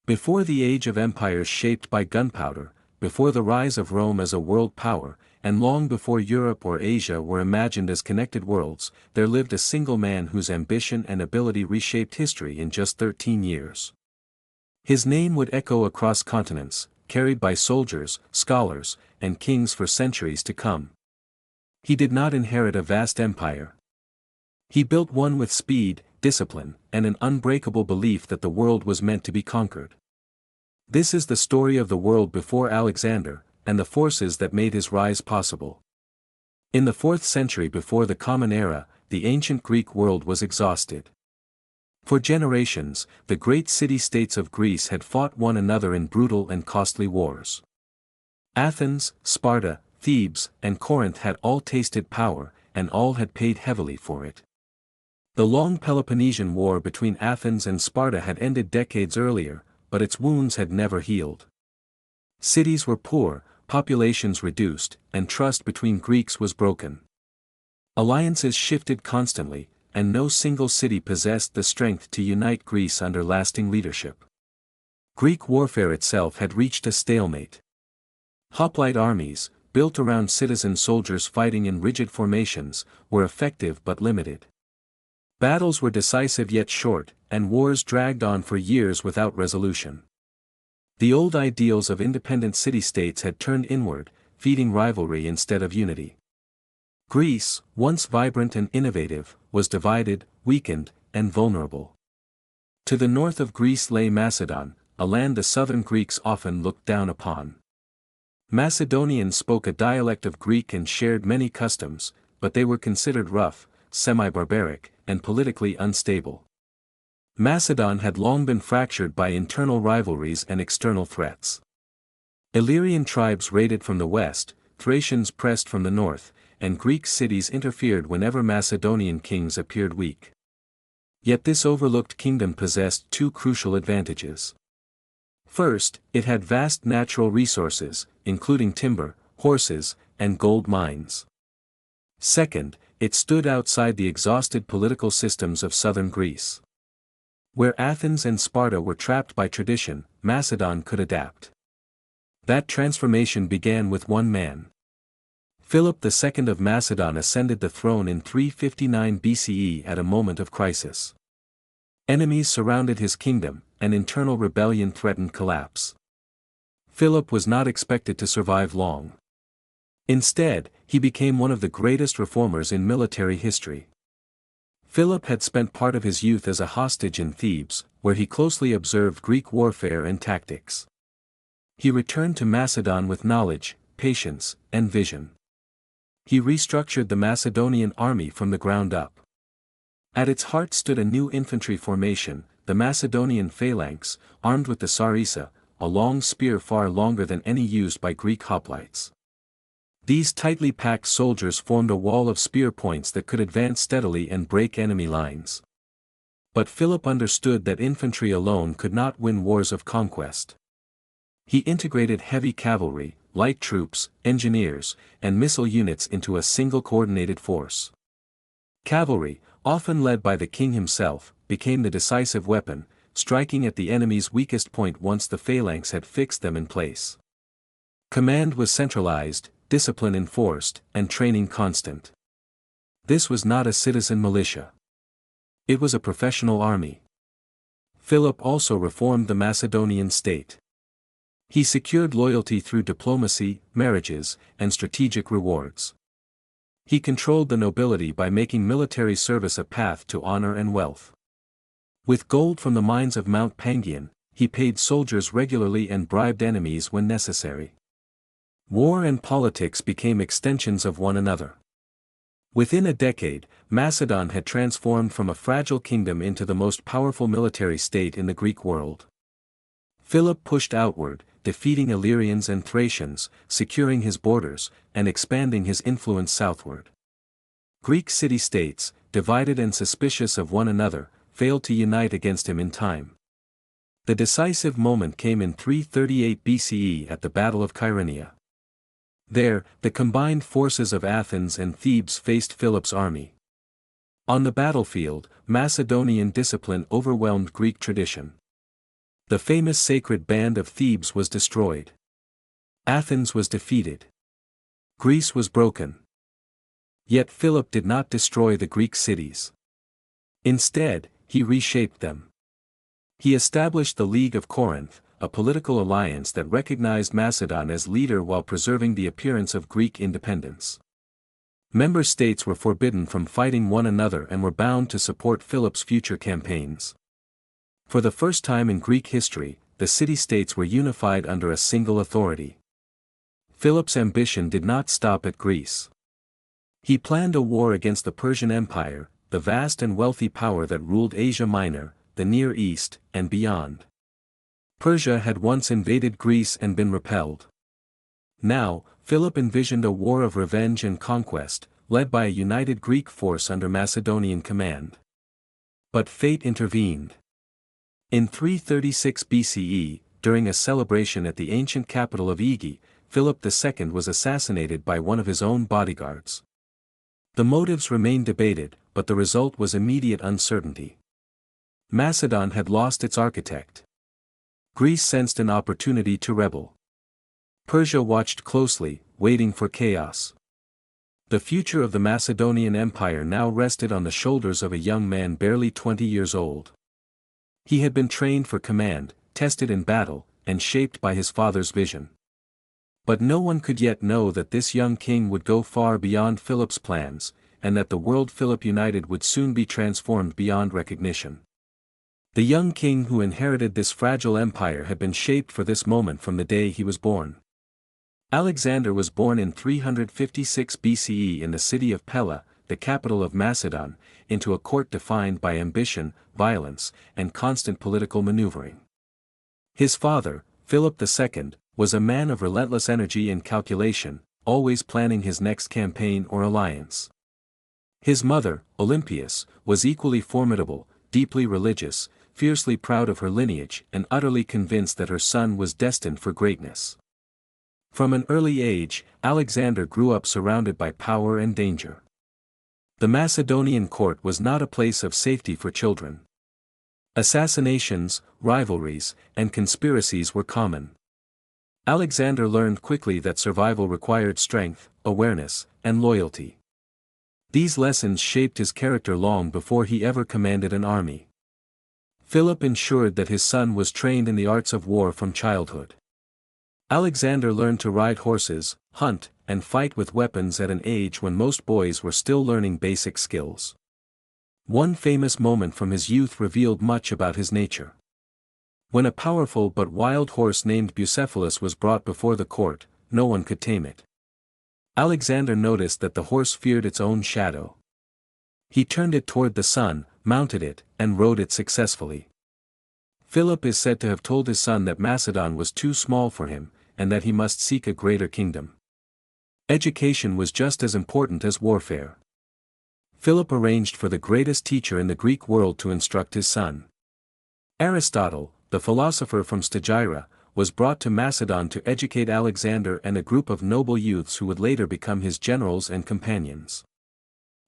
Before the age of empires shaped by gunpowder, before the rise of Rome as a world power, and long before Europe or Asia were imagined as connected worlds, there lived a single man whose ambition and ability reshaped history in just 13 years. His name would echo across continents, carried by soldiers, scholars, and kings for centuries to come. He did not inherit a vast empire. He built one with speed, discipline, and an unbreakable belief that the world was meant to be conquered. This is the story of the world before Alexander, and the forces that made his rise possible. In the 4th century before the Common Era, the ancient Greek world was exhausted. For generations, the great city-states of Greece had fought one another in brutal and costly wars. Athens, Sparta, Thebes, and Corinth had all tasted power, and all had paid heavily for it. The long Peloponnesian War between Athens and Sparta had ended decades earlier, but its wounds had never healed. Cities were poor, populations reduced, and trust between Greeks was broken. Alliances shifted constantly, and no single city possessed the strength to unite Greece under lasting leadership. Greek warfare itself had reached a stalemate. Hoplite armies, built around citizen soldiers fighting in rigid formations, were effective but limited. Battles were decisive yet short, and wars dragged on for years without resolution. The old ideals of independent city-states had turned inward, feeding rivalry instead of unity. Greece, once vibrant and innovative, was divided, weakened, and vulnerable. To the north of Greece lay Macedon, a land the southern Greeks often looked down upon. Macedonians spoke a dialect of Greek and shared many customs, but they were considered rough, semi-barbaric, and politically unstable. Macedon had long been fractured by internal rivalries and external threats. Illyrian tribes raided from the west, Thracians pressed from the north, and Greek cities interfered whenever Macedonian kings appeared weak. Yet this overlooked kingdom possessed two crucial advantages. First, it had vast natural resources, including timber, horses, and gold mines. Second, it stood outside the exhausted political systems of southern Greece. Where Athens and Sparta were trapped by tradition, Macedon could adapt. That transformation began with one man. Philip II of Macedon ascended the throne in 359 BCE at a moment of crisis. Enemies surrounded his kingdom, and internal rebellion threatened collapse. Philip was not expected to survive long. Instead, he became one of the greatest reformers in military history. Philip had spent part of his youth as a hostage in Thebes, where he closely observed Greek warfare and tactics. He returned to Macedon with knowledge, patience, and vision. He restructured the Macedonian army from the ground up. At its heart stood a new infantry formation, the Macedonian phalanx, armed with the sarissa, a long spear far longer than any used by Greek hoplites. These tightly packed soldiers formed a wall of spear points that could advance steadily and break enemy lines. But Philip understood that infantry alone could not win wars of conquest. He integrated heavy cavalry, light troops, engineers, and missile units into a single coordinated force. Cavalry, often led by the king himself, became the decisive weapon, striking at the enemy's weakest point once the phalanx had fixed them in place. Command was centralized, discipline enforced, and training constant. This was not a citizen militia. It was a professional army. Philip also reformed the Macedonian state. He secured loyalty through diplomacy, marriages, and strategic rewards. He controlled the nobility by making military service a path to honor and wealth. With gold from the mines of Mount Pangaean, he paid soldiers regularly and bribed enemies when necessary. War and politics became extensions of one another. Within a decade, Macedon had transformed from a fragile kingdom into the most powerful military state in the Greek world. Philip pushed outward, defeating Illyrians and Thracians, securing his borders, and expanding his influence southward. Greek city-states, divided and suspicious of one another, failed to unite against him in time. The decisive moment came in 338 BCE at the Battle of Kyrenia. There, the combined forces of Athens and Thebes faced Philip's army. On the battlefield, Macedonian discipline overwhelmed Greek tradition. The famous sacred band of Thebes was destroyed. Athens was defeated. Greece was broken. Yet Philip did not destroy the Greek cities. Instead, he reshaped them. He established the League of Corinth, a political alliance that recognized Macedon as leader while preserving the appearance of Greek independence. Member states were forbidden from fighting one another and were bound to support Philip's future campaigns. For the first time in Greek history, the city-states were unified under a single authority. Philip's ambition did not stop at Greece. He planned a war against the Persian Empire, the vast and wealthy power that ruled Asia Minor, the Near East, and beyond. Persia had once invaded Greece and been repelled. Now, Philip envisioned a war of revenge and conquest, led by a united Greek force under Macedonian command. But fate intervened. In 336 BCE, during a celebration at the ancient capital of Aegae, Philip II was assassinated by one of his own bodyguards. The motives remained debated, but the result was immediate uncertainty. Macedon had lost its architect. Greece sensed an opportunity to rebel. Persia watched closely, waiting for chaos. The future of the Macedonian Empire now rested on the shoulders of a young man barely 20 years old. He had been trained for command, tested in battle, and shaped by his father's vision. But no one could yet know that this young king would go far beyond Philip's plans, and that the world Philip united would soon be transformed beyond recognition. The young king who inherited this fragile empire had been shaped for this moment from the day he was born. Alexander was born in 356 BCE in the city of Pella, the capital of Macedon, into a court defined by ambition, violence, and constant political maneuvering. His father, Philip II, was a man of relentless energy and calculation, always planning his next campaign or alliance. His mother, Olympias, was equally formidable, deeply religious, fiercely proud of her lineage and utterly convinced that her son was destined for greatness. From an early age, Alexander grew up surrounded by power and danger. The Macedonian court was not a place of safety for children. Assassinations, rivalries, and conspiracies were common. Alexander learned quickly that survival required strength, awareness, and loyalty. These lessons shaped his character long before he ever commanded an army. Philip ensured that his son was trained in the arts of war from childhood. Alexander learned to ride horses, hunt, and fight with weapons at an age when most boys were still learning basic skills. One famous moment from his youth revealed much about his nature. When a powerful but wild horse named Bucephalus was brought before the court, no one could tame it. Alexander noticed that the horse feared its own shadow. He turned it toward the sun, mounted it, and rode it successfully. Philip is said to have told his son that Macedon was too small for him, and that he must seek a greater kingdom. Education was just as important as warfare. Philip arranged for the greatest teacher in the Greek world to instruct his son. Aristotle, the philosopher from Stagira, was brought to Macedon to educate Alexander and a group of noble youths who would later become his generals and companions.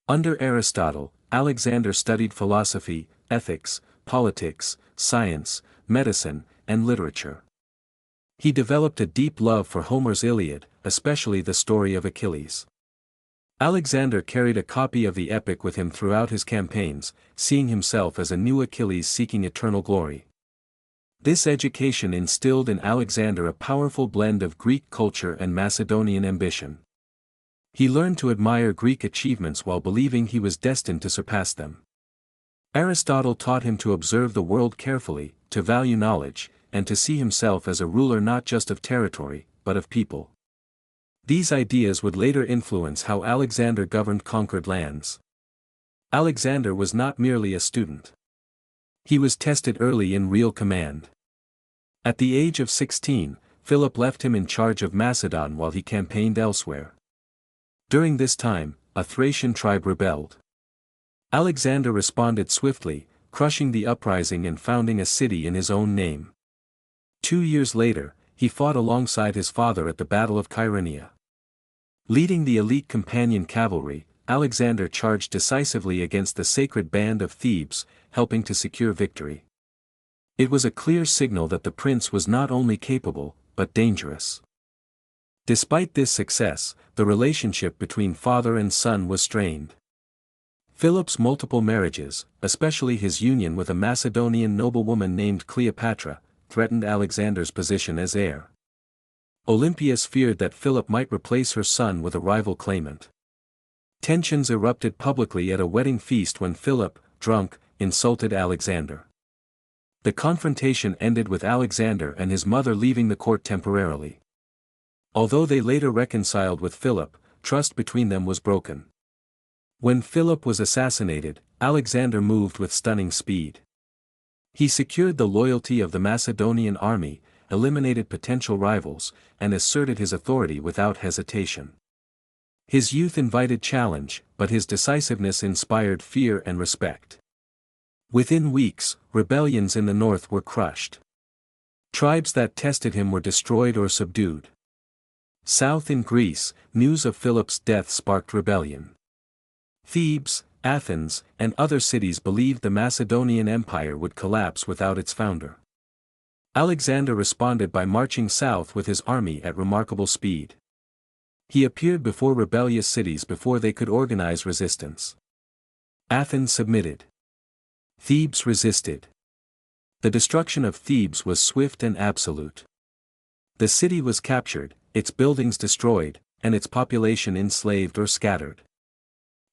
Under Aristotle, Alexander studied philosophy, ethics, politics, science, medicine, and literature. He developed a deep love for Homer's Iliad, especially the story of Achilles. Alexander carried a copy of the epic with him throughout his campaigns, seeing himself as a new Achilles seeking eternal glory. This education instilled in Alexander a powerful blend of Greek culture and Macedonian ambition. He learned to admire Greek achievements while believing he was destined to surpass them. Aristotle taught him to observe the world carefully, to value knowledge, and to see himself as a ruler not just of territory, but of people. These ideas would later influence how Alexander governed conquered lands. Alexander was not merely a student. He was tested early in real command. At the age of 16, Philip left him in charge of Macedon while he campaigned elsewhere. During this time, a Thracian tribe rebelled. Alexander responded swiftly, crushing the uprising and founding a city in his own name. 2 years later, he fought alongside his father at the Battle of Kyrenia. Leading the elite companion cavalry, Alexander charged decisively against the sacred band of Thebes, helping to secure victory. It was a clear signal that the prince was not only capable, but dangerous. Despite this success, the relationship between father and son was strained. Philip's multiple marriages, especially his union with a Macedonian noblewoman named Cleopatra, threatened Alexander's position as heir. Olympias feared that Philip might replace her son with a rival claimant. Tensions erupted publicly at a wedding feast when Philip, drunk, insulted Alexander. The confrontation ended with Alexander and his mother leaving the court temporarily. Although they later reconciled with Philip, trust between them was broken. When Philip was assassinated, Alexander moved with stunning speed. He secured the loyalty of the Macedonian army, eliminated potential rivals, and asserted his authority without hesitation. His youth invited challenge, but his decisiveness inspired fear and respect. Within weeks, rebellions in the north were crushed. Tribes that tested him were destroyed or subdued. South in Greece, news of Philip's death sparked rebellion. Thebes, Athens, and other cities believed the Macedonian Empire would collapse without its founder. Alexander responded by marching south with his army at remarkable speed. He appeared before rebellious cities before they could organize resistance. Athens submitted. Thebes resisted. The destruction of Thebes was swift and absolute. The city was captured, its buildings destroyed, and its population enslaved or scattered.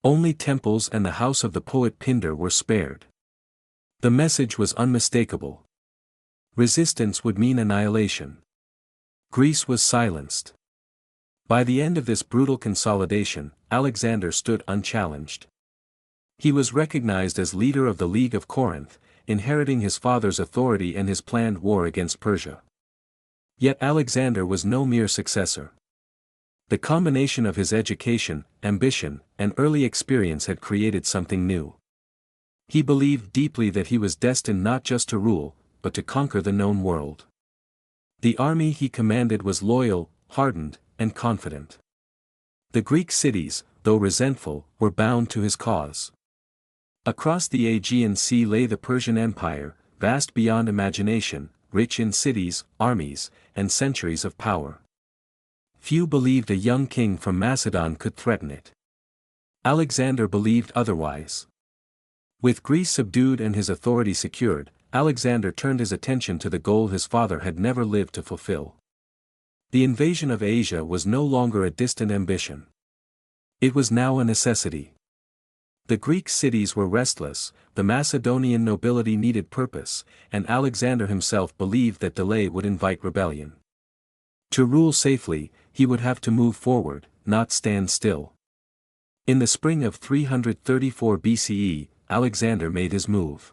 Only temples and the house of the poet Pindar were spared. The message was unmistakable. Resistance would mean annihilation. Greece was silenced. By the end of this brutal consolidation, Alexander stood unchallenged. He was recognized as leader of the League of Corinth, inheriting his father's authority and his planned war against Persia. Yet Alexander was no mere successor. The combination of his education, ambition, and early experience had created something new. He believed deeply that he was destined not just to rule, but to conquer the known world. The army he commanded was loyal, hardened, and confident. The Greek cities, though resentful, were bound to his cause. Across the Aegean Sea lay the Persian Empire, vast beyond imagination, rich in cities, armies, and centuries of power. Few believed a young king from Macedon could threaten it. Alexander believed otherwise. With Greece subdued and his authority secured, Alexander turned his attention to the goal his father had never lived to fulfill. The invasion of Asia was no longer a distant ambition. It was now a necessity. The Greek cities were restless, the Macedonian nobility needed purpose, and Alexander himself believed that delay would invite rebellion. To rule safely, he would have to move forward, not stand still. In the spring of 334 BCE, Alexander made his move.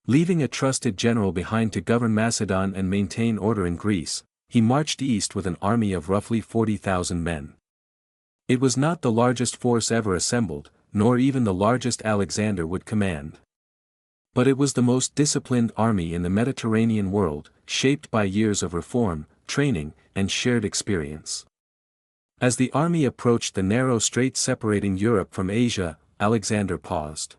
Leaving a trusted general behind to govern Macedon and maintain order in Greece, he marched east with an army of roughly 40,000 men. It was not the largest force ever assembled, nor even the largest Alexander would command. But it was the most disciplined army in the Mediterranean world, shaped by years of reform, training, and shared experience. As the army approached the narrow strait separating Europe from Asia, Alexander paused.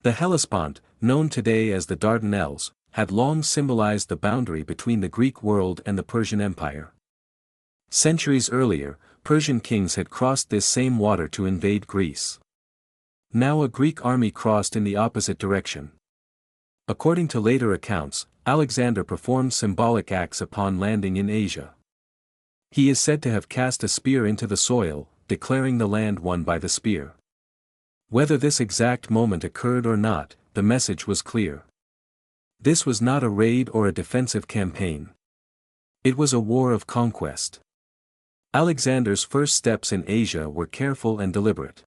The Hellespont, known today as the Dardanelles, had long symbolized the boundary between the Greek world and the Persian Empire. Centuries earlier, Persian kings had crossed this same water to invade Greece. Now a Greek army crossed in the opposite direction. According to later accounts, Alexander performed symbolic acts upon landing in Asia. He is said to have cast a spear into the soil, declaring the land won by the spear. Whether this exact moment occurred or not, the message was clear. This was not a raid or a defensive campaign. It was a war of conquest. Alexander's first steps in Asia were careful and deliberate.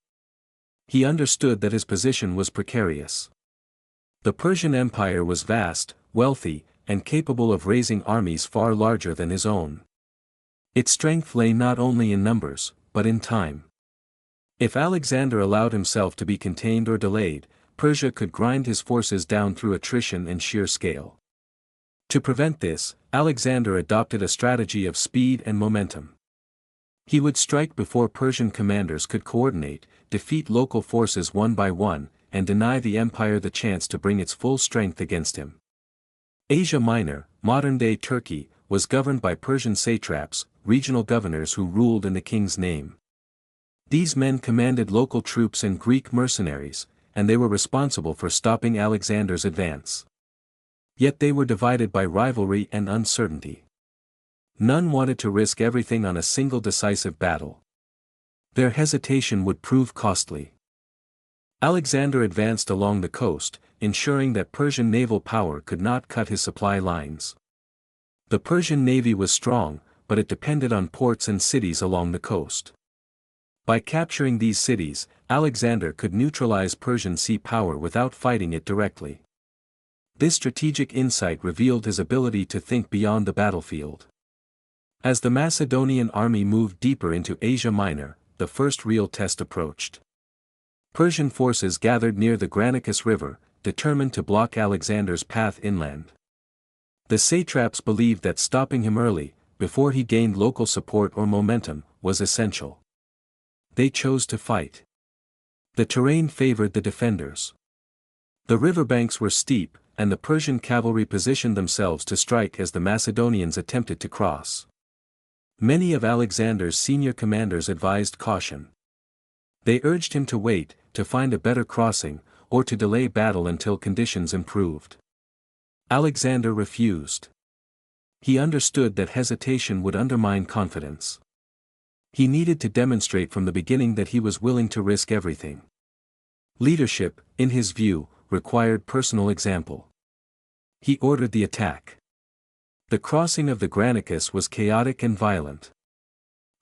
He understood that his position was precarious. The Persian Empire was vast, wealthy, and capable of raising armies far larger than his own. Its strength lay not only in numbers, but in time. If Alexander allowed himself to be contained or delayed, Persia could grind his forces down through attrition and sheer scale. To prevent this, Alexander adopted a strategy of speed and momentum. He would strike before Persian commanders could coordinate, defeat local forces one by one, and deny the empire the chance to bring its full strength against him. Asia Minor, modern-day Turkey, was governed by Persian satraps, regional governors who ruled in the king's name. These men commanded local troops and Greek mercenaries, and they were responsible for stopping Alexander's advance. Yet they were divided by rivalry and uncertainty. None wanted to risk everything on a single decisive battle. Their hesitation would prove costly. Alexander advanced along the coast, ensuring that Persian naval power could not cut his supply lines. The Persian navy was strong, but it depended on ports and cities along the coast. By capturing these cities, Alexander could neutralize Persian sea power without fighting it directly. This strategic insight revealed his ability to think beyond the battlefield. As the Macedonian army moved deeper into Asia Minor, the first real test approached. Persian forces gathered near the Granicus River, determined to block Alexander's path inland. The satraps believed that stopping him early, before he gained local support or momentum, was essential. They chose to fight. The terrain favored the defenders. The riverbanks were steep, and the Persian cavalry positioned themselves to strike as the Macedonians attempted to cross. Many of Alexander's senior commanders advised caution. They urged him to wait, to find a better crossing, or to delay battle until conditions improved. Alexander refused. He understood that hesitation would undermine confidence. He needed to demonstrate from the beginning that he was willing to risk everything. Leadership, in his view, required personal example. He ordered the attack. The crossing of the Granicus was chaotic and violent.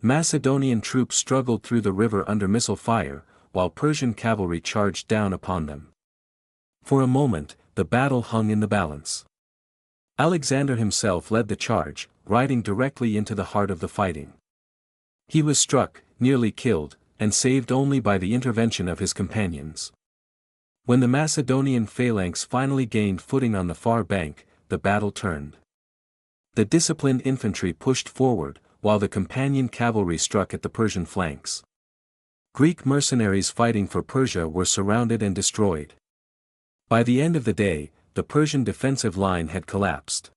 Macedonian troops struggled through the river under missile fire, while Persian cavalry charged down upon them. For a moment, the battle hung in the balance. Alexander himself led the charge, riding directly into the heart of the fighting. He was struck, nearly killed, and saved only by the intervention of his companions. When the Macedonian phalanx finally gained footing on the far bank, the battle turned. The disciplined infantry pushed forward, while the companion cavalry struck at the Persian flanks. Greek mercenaries fighting for Persia were surrounded and destroyed. By the end of the day, the Persian defensive line had collapsed.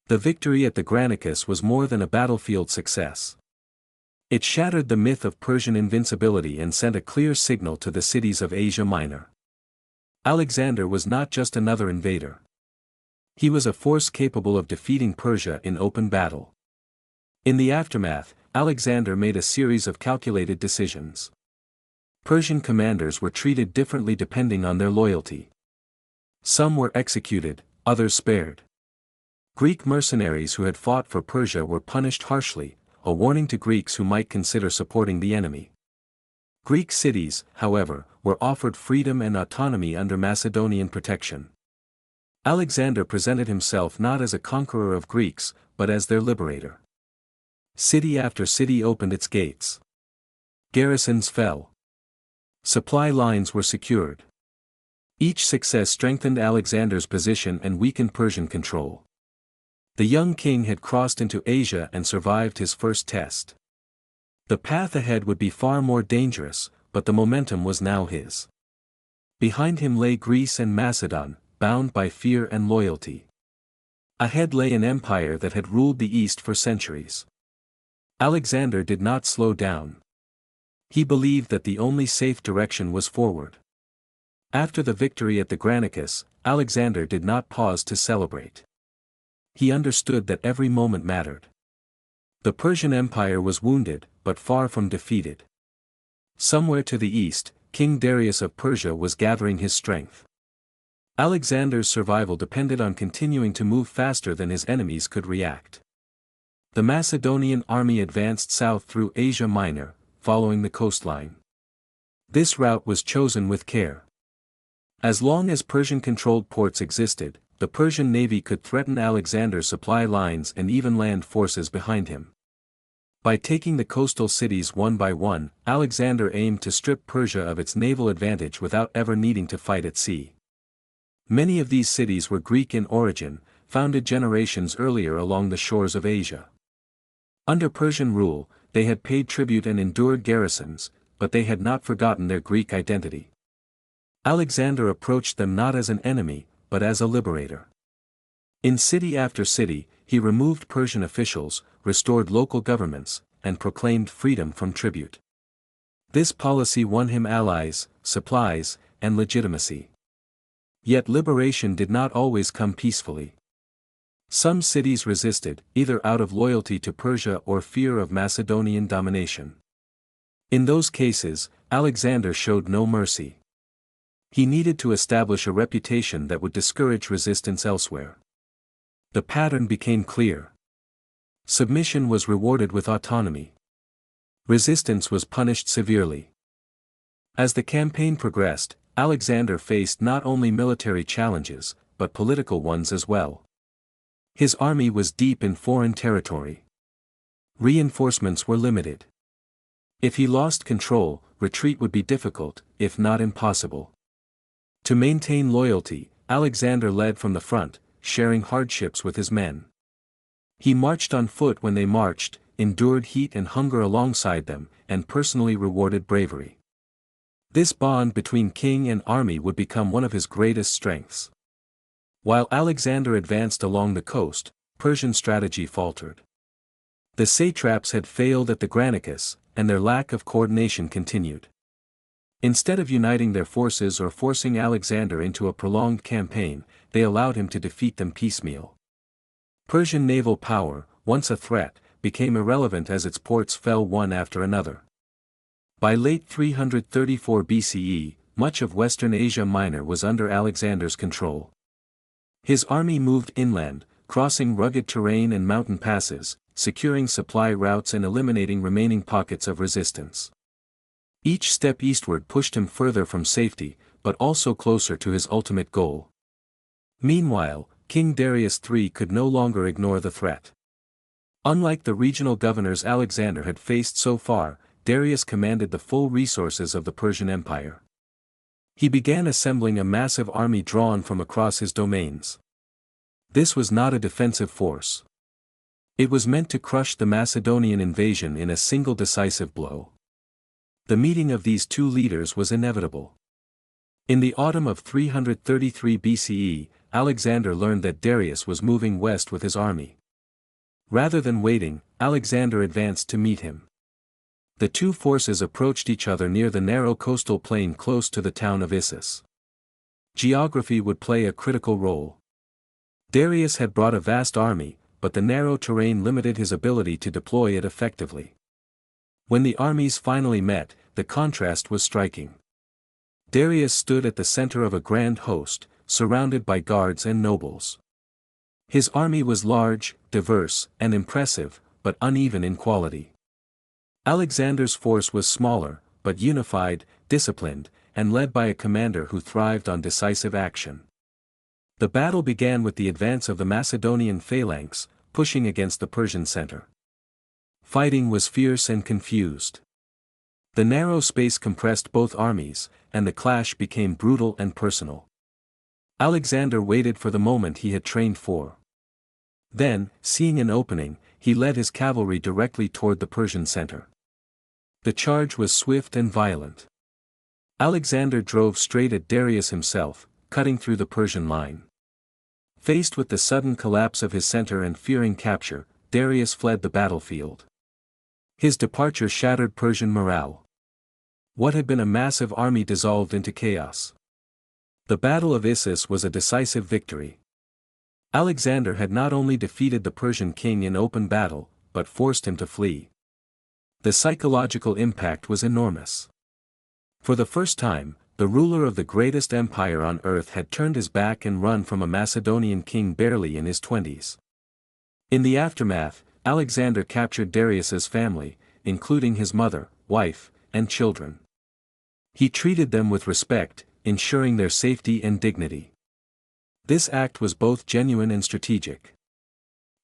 The victory at the Granicus was more than a battlefield success. It shattered the myth of Persian invincibility and sent a clear signal to the cities of Asia Minor. Alexander was not just another invader. He was a force capable of defeating Persia in open battle. In the aftermath, Alexander made a series of calculated decisions. Persian commanders were treated differently depending on their loyalty. Some were executed, others spared. Greek mercenaries who had fought for Persia were punished harshly, a warning to Greeks who might consider supporting the enemy. Greek cities, however, were offered freedom and autonomy under Macedonian protection. Alexander presented himself not as a conqueror of Greeks, but as their liberator. City after city opened its gates. Garrisons fell. Supply lines were secured. Each success strengthened Alexander's position and weakened Persian control. The young king had crossed into Asia and survived his first test. The path ahead would be far more dangerous, but the momentum was now his. Behind him lay Greece and Macedon, bound by fear and loyalty. Ahead lay an empire that had ruled the East for centuries. Alexander did not slow down. He believed that the only safe direction was forward. After the victory at the Granicus, Alexander did not pause to celebrate. He understood that every moment mattered. The Persian Empire was wounded, but far from defeated. Somewhere to the east, King Darius of Persia was gathering his strength. Alexander's survival depended on continuing to move faster than his enemies could react. The Macedonian army advanced south through Asia Minor, following the coastline. This route was chosen with care. As long as Persian-controlled ports existed, the Persian navy could threaten Alexander's supply lines and even land forces behind him. By taking the coastal cities one by one, Alexander aimed to strip Persia of its naval advantage without ever needing to fight at sea. Many of these cities were Greek in origin, founded generations earlier along the shores of Asia. Under Persian rule, they had paid tribute and endured garrisons, but they had not forgotten their Greek identity. Alexander approached them not as an enemy, but as a liberator. In city after city, he removed Persian officials, restored local governments, and proclaimed freedom from tribute. This policy won him allies, supplies, and legitimacy. Yet liberation did not always come peacefully. Some cities resisted, either out of loyalty to Persia or fear of Macedonian domination. In those cases, Alexander showed no mercy. He needed to establish a reputation that would discourage resistance elsewhere. The pattern became clear. Submission was rewarded with autonomy. Resistance was punished severely. As the campaign progressed, Alexander faced not only military challenges, but political ones as well. His army was deep in foreign territory. Reinforcements were limited. If he lost control, retreat would be difficult, if not impossible. To maintain loyalty, Alexander led from the front, sharing hardships with his men. He marched on foot when they marched, endured heat and hunger alongside them, and personally rewarded bravery. This bond between king and army would become one of his greatest strengths. While Alexander advanced along the coast, Persian strategy faltered. The satraps had failed at the Granicus, and their lack of coordination continued. Instead of uniting their forces or forcing Alexander into a prolonged campaign, they allowed him to defeat them piecemeal. Persian naval power, once a threat, became irrelevant as its ports fell one after another. By late 334 BCE, much of Western Asia Minor was under Alexander's control. His army moved inland, crossing rugged terrain and mountain passes, securing supply routes and eliminating remaining pockets of resistance. Each step eastward pushed him further from safety, but also closer to his ultimate goal. Meanwhile, King Darius III could no longer ignore the threat. Unlike the regional governors Alexander had faced so far, Darius commanded the full resources of the Persian Empire. He began assembling a massive army drawn from across his domains. This was not a defensive force. It was meant to crush the Macedonian invasion in a single decisive blow. The meeting of these two leaders was inevitable. In the autumn of 333 BCE, Alexander learned that Darius was moving west with his army. Rather than waiting, Alexander advanced to meet him. The two forces approached each other near the narrow coastal plain close to the town of Issus. Geography would play a critical role. Darius had brought a vast army, but the narrow terrain limited his ability to deploy it effectively. When the armies finally met, the contrast was striking. Darius stood at the center of a grand host, surrounded by guards and nobles. His army was large, diverse, and impressive, but uneven in quality. Alexander's force was smaller, but unified, disciplined, and led by a commander who thrived on decisive action. The battle began with the advance of the Macedonian phalanx, pushing against the Persian center. Fighting was fierce and confused. The narrow space compressed both armies, and the clash became brutal and personal. Alexander waited for the moment he had trained for. Then, seeing an opening, he led his cavalry directly toward the Persian center. The charge was swift and violent. Alexander drove straight at Darius himself, cutting through the Persian line. Faced with the sudden collapse of his center and fearing capture, Darius fled the battlefield. His departure shattered Persian morale. What had been a massive army dissolved into chaos. The Battle of Issus was a decisive victory. Alexander had not only defeated the Persian king in open battle, but forced him to flee. The psychological impact was enormous. For the first time, the ruler of the greatest empire on earth had turned his back and run from a Macedonian king barely in his 20s. In the aftermath, Alexander captured Darius's family, including his mother, wife, and children. He treated them with respect, ensuring their safety and dignity. This act was both genuine and strategic.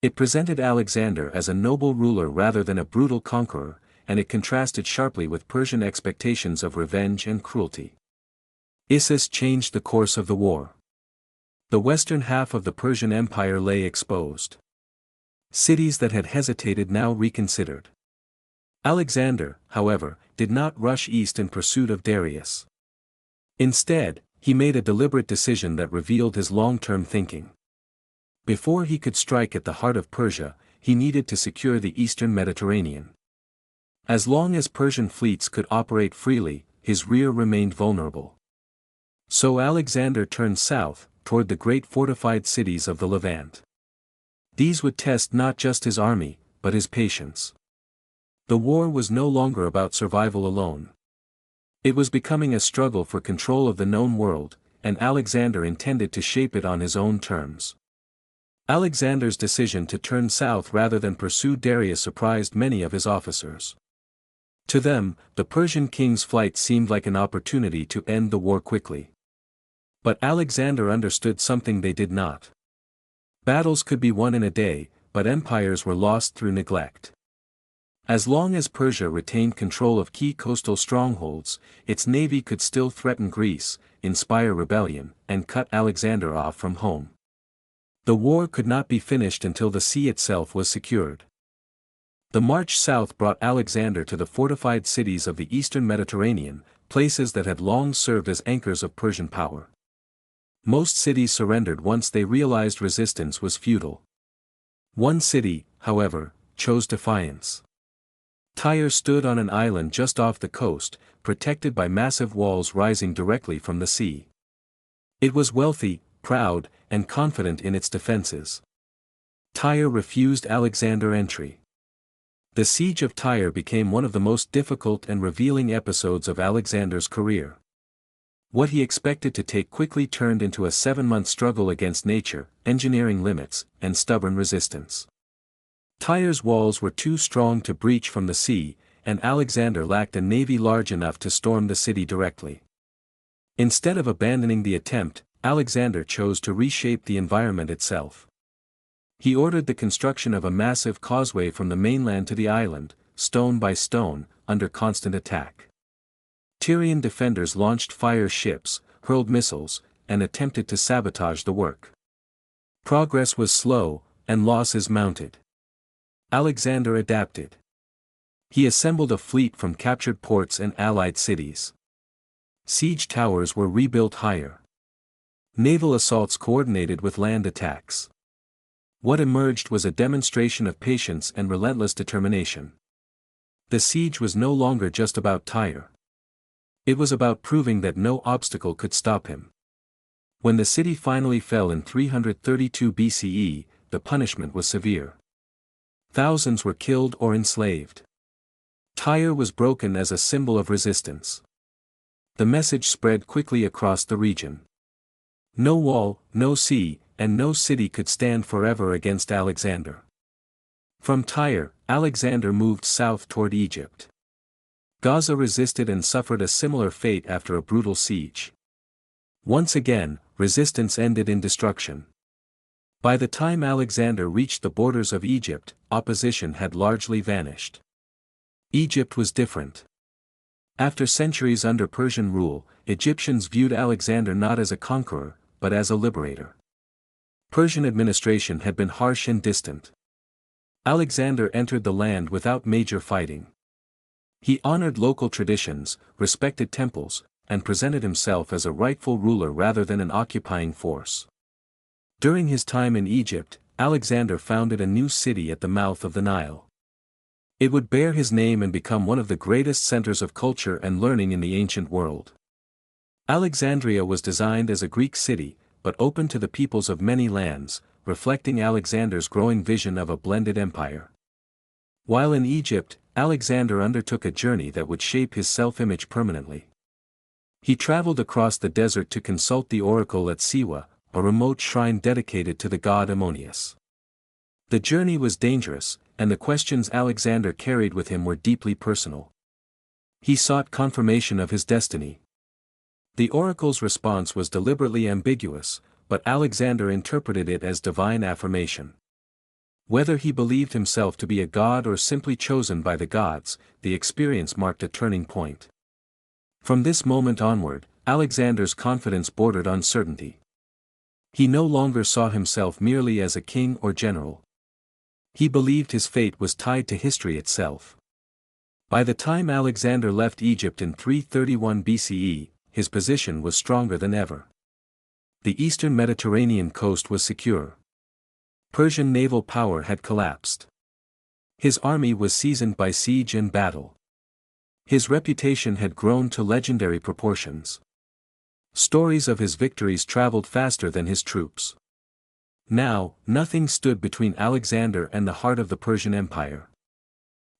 It presented Alexander as a noble ruler rather than a brutal conqueror, and it contrasted sharply with Persian expectations of revenge and cruelty. Issus changed the course of the war. The western half of the Persian Empire lay exposed. Cities that had hesitated now reconsidered. Alexander, however, did not rush east in pursuit of Darius. Instead, he made a deliberate decision that revealed his long-term thinking. Before he could strike at the heart of Persia, he needed to secure the eastern Mediterranean. As long as Persian fleets could operate freely, his rear remained vulnerable. So Alexander turned south, toward the great fortified cities of the Levant. These would test not just his army, but his patience. The war was no longer about survival alone. It was becoming a struggle for control of the known world, and Alexander intended to shape it on his own terms. Alexander's decision to turn south rather than pursue Darius surprised many of his officers. To them, the Persian king's flight seemed like an opportunity to end the war quickly. But Alexander understood something they did not. Battles could be won in a day, but empires were lost through neglect. As long as Persia retained control of key coastal strongholds, its navy could still threaten Greece, inspire rebellion, and cut Alexander off from home. The war could not be finished until the sea itself was secured. The march south brought Alexander to the fortified cities of the eastern Mediterranean, places that had long served as anchors of Persian power. Most cities surrendered once they realized resistance was futile. One city, however, chose defiance. Tyre stood on an island just off the coast, protected by massive walls rising directly from the sea. It was wealthy, proud, and confident in its defenses. Tyre refused Alexander entry. The siege of Tyre became one of the most difficult and revealing episodes of Alexander's career. What he expected to take quickly turned into a 7-month struggle against nature, engineering limits, and stubborn resistance. Tyre's walls were too strong to breach from the sea, and Alexander lacked a navy large enough to storm the city directly. Instead of abandoning the attempt, Alexander chose to reshape the environment itself. He ordered the construction of a massive causeway from the mainland to the island, stone by stone, under constant attack. Tyrian defenders launched fire ships, hurled missiles, and attempted to sabotage the work. Progress was slow, and losses mounted. Alexander adapted. He assembled a fleet from captured ports and allied cities. Siege towers were rebuilt higher. Naval assaults coordinated with land attacks. What emerged was a demonstration of patience and relentless determination. The siege was no longer just about Tyre. It was about proving that no obstacle could stop him. When the city finally fell in 332 BCE, the punishment was severe. Thousands were killed or enslaved. Tyre was broken as a symbol of resistance. The message spread quickly across the region. No wall, no sea, and no city could stand forever against Alexander. From Tyre, Alexander moved south toward Egypt. Gaza resisted and suffered a similar fate after a brutal siege. Once again, resistance ended in destruction. By the time Alexander reached the borders of Egypt, opposition had largely vanished. Egypt was different. After centuries under Persian rule, Egyptians viewed Alexander not as a conqueror, but as a liberator. Persian administration had been harsh and distant. Alexander entered the land without major fighting. He honored local traditions, respected temples, and presented himself as a rightful ruler rather than an occupying force. During his time in Egypt, Alexander founded a new city at the mouth of the Nile. It would bear his name and become one of the greatest centers of culture and learning in the ancient world. Alexandria was designed as a Greek city, but open to the peoples of many lands, reflecting Alexander's growing vision of a blended empire. While in Egypt, Alexander undertook a journey that would shape his self-image permanently. He traveled across the desert to consult the oracle at Siwa, a remote shrine dedicated to the god Ammonius. The journey was dangerous, and the questions Alexander carried with him were deeply personal. He sought confirmation of his destiny. The oracle's response was deliberately ambiguous, but Alexander interpreted it as divine affirmation. Whether he believed himself to be a god or simply chosen by the gods, the experience marked a turning point. From this moment onward, Alexander's confidence bordered uncertainty. He no longer saw himself merely as a king or general. He believed his fate was tied to history itself. By the time Alexander left Egypt in 331 BCE, his position was stronger than ever. The eastern Mediterranean coast was secure. Persian naval power had collapsed. His army was seasoned by siege and battle. His reputation had grown to legendary proportions. Stories of his victories traveled faster than his troops. Now, nothing stood between Alexander and the heart of the Persian Empire.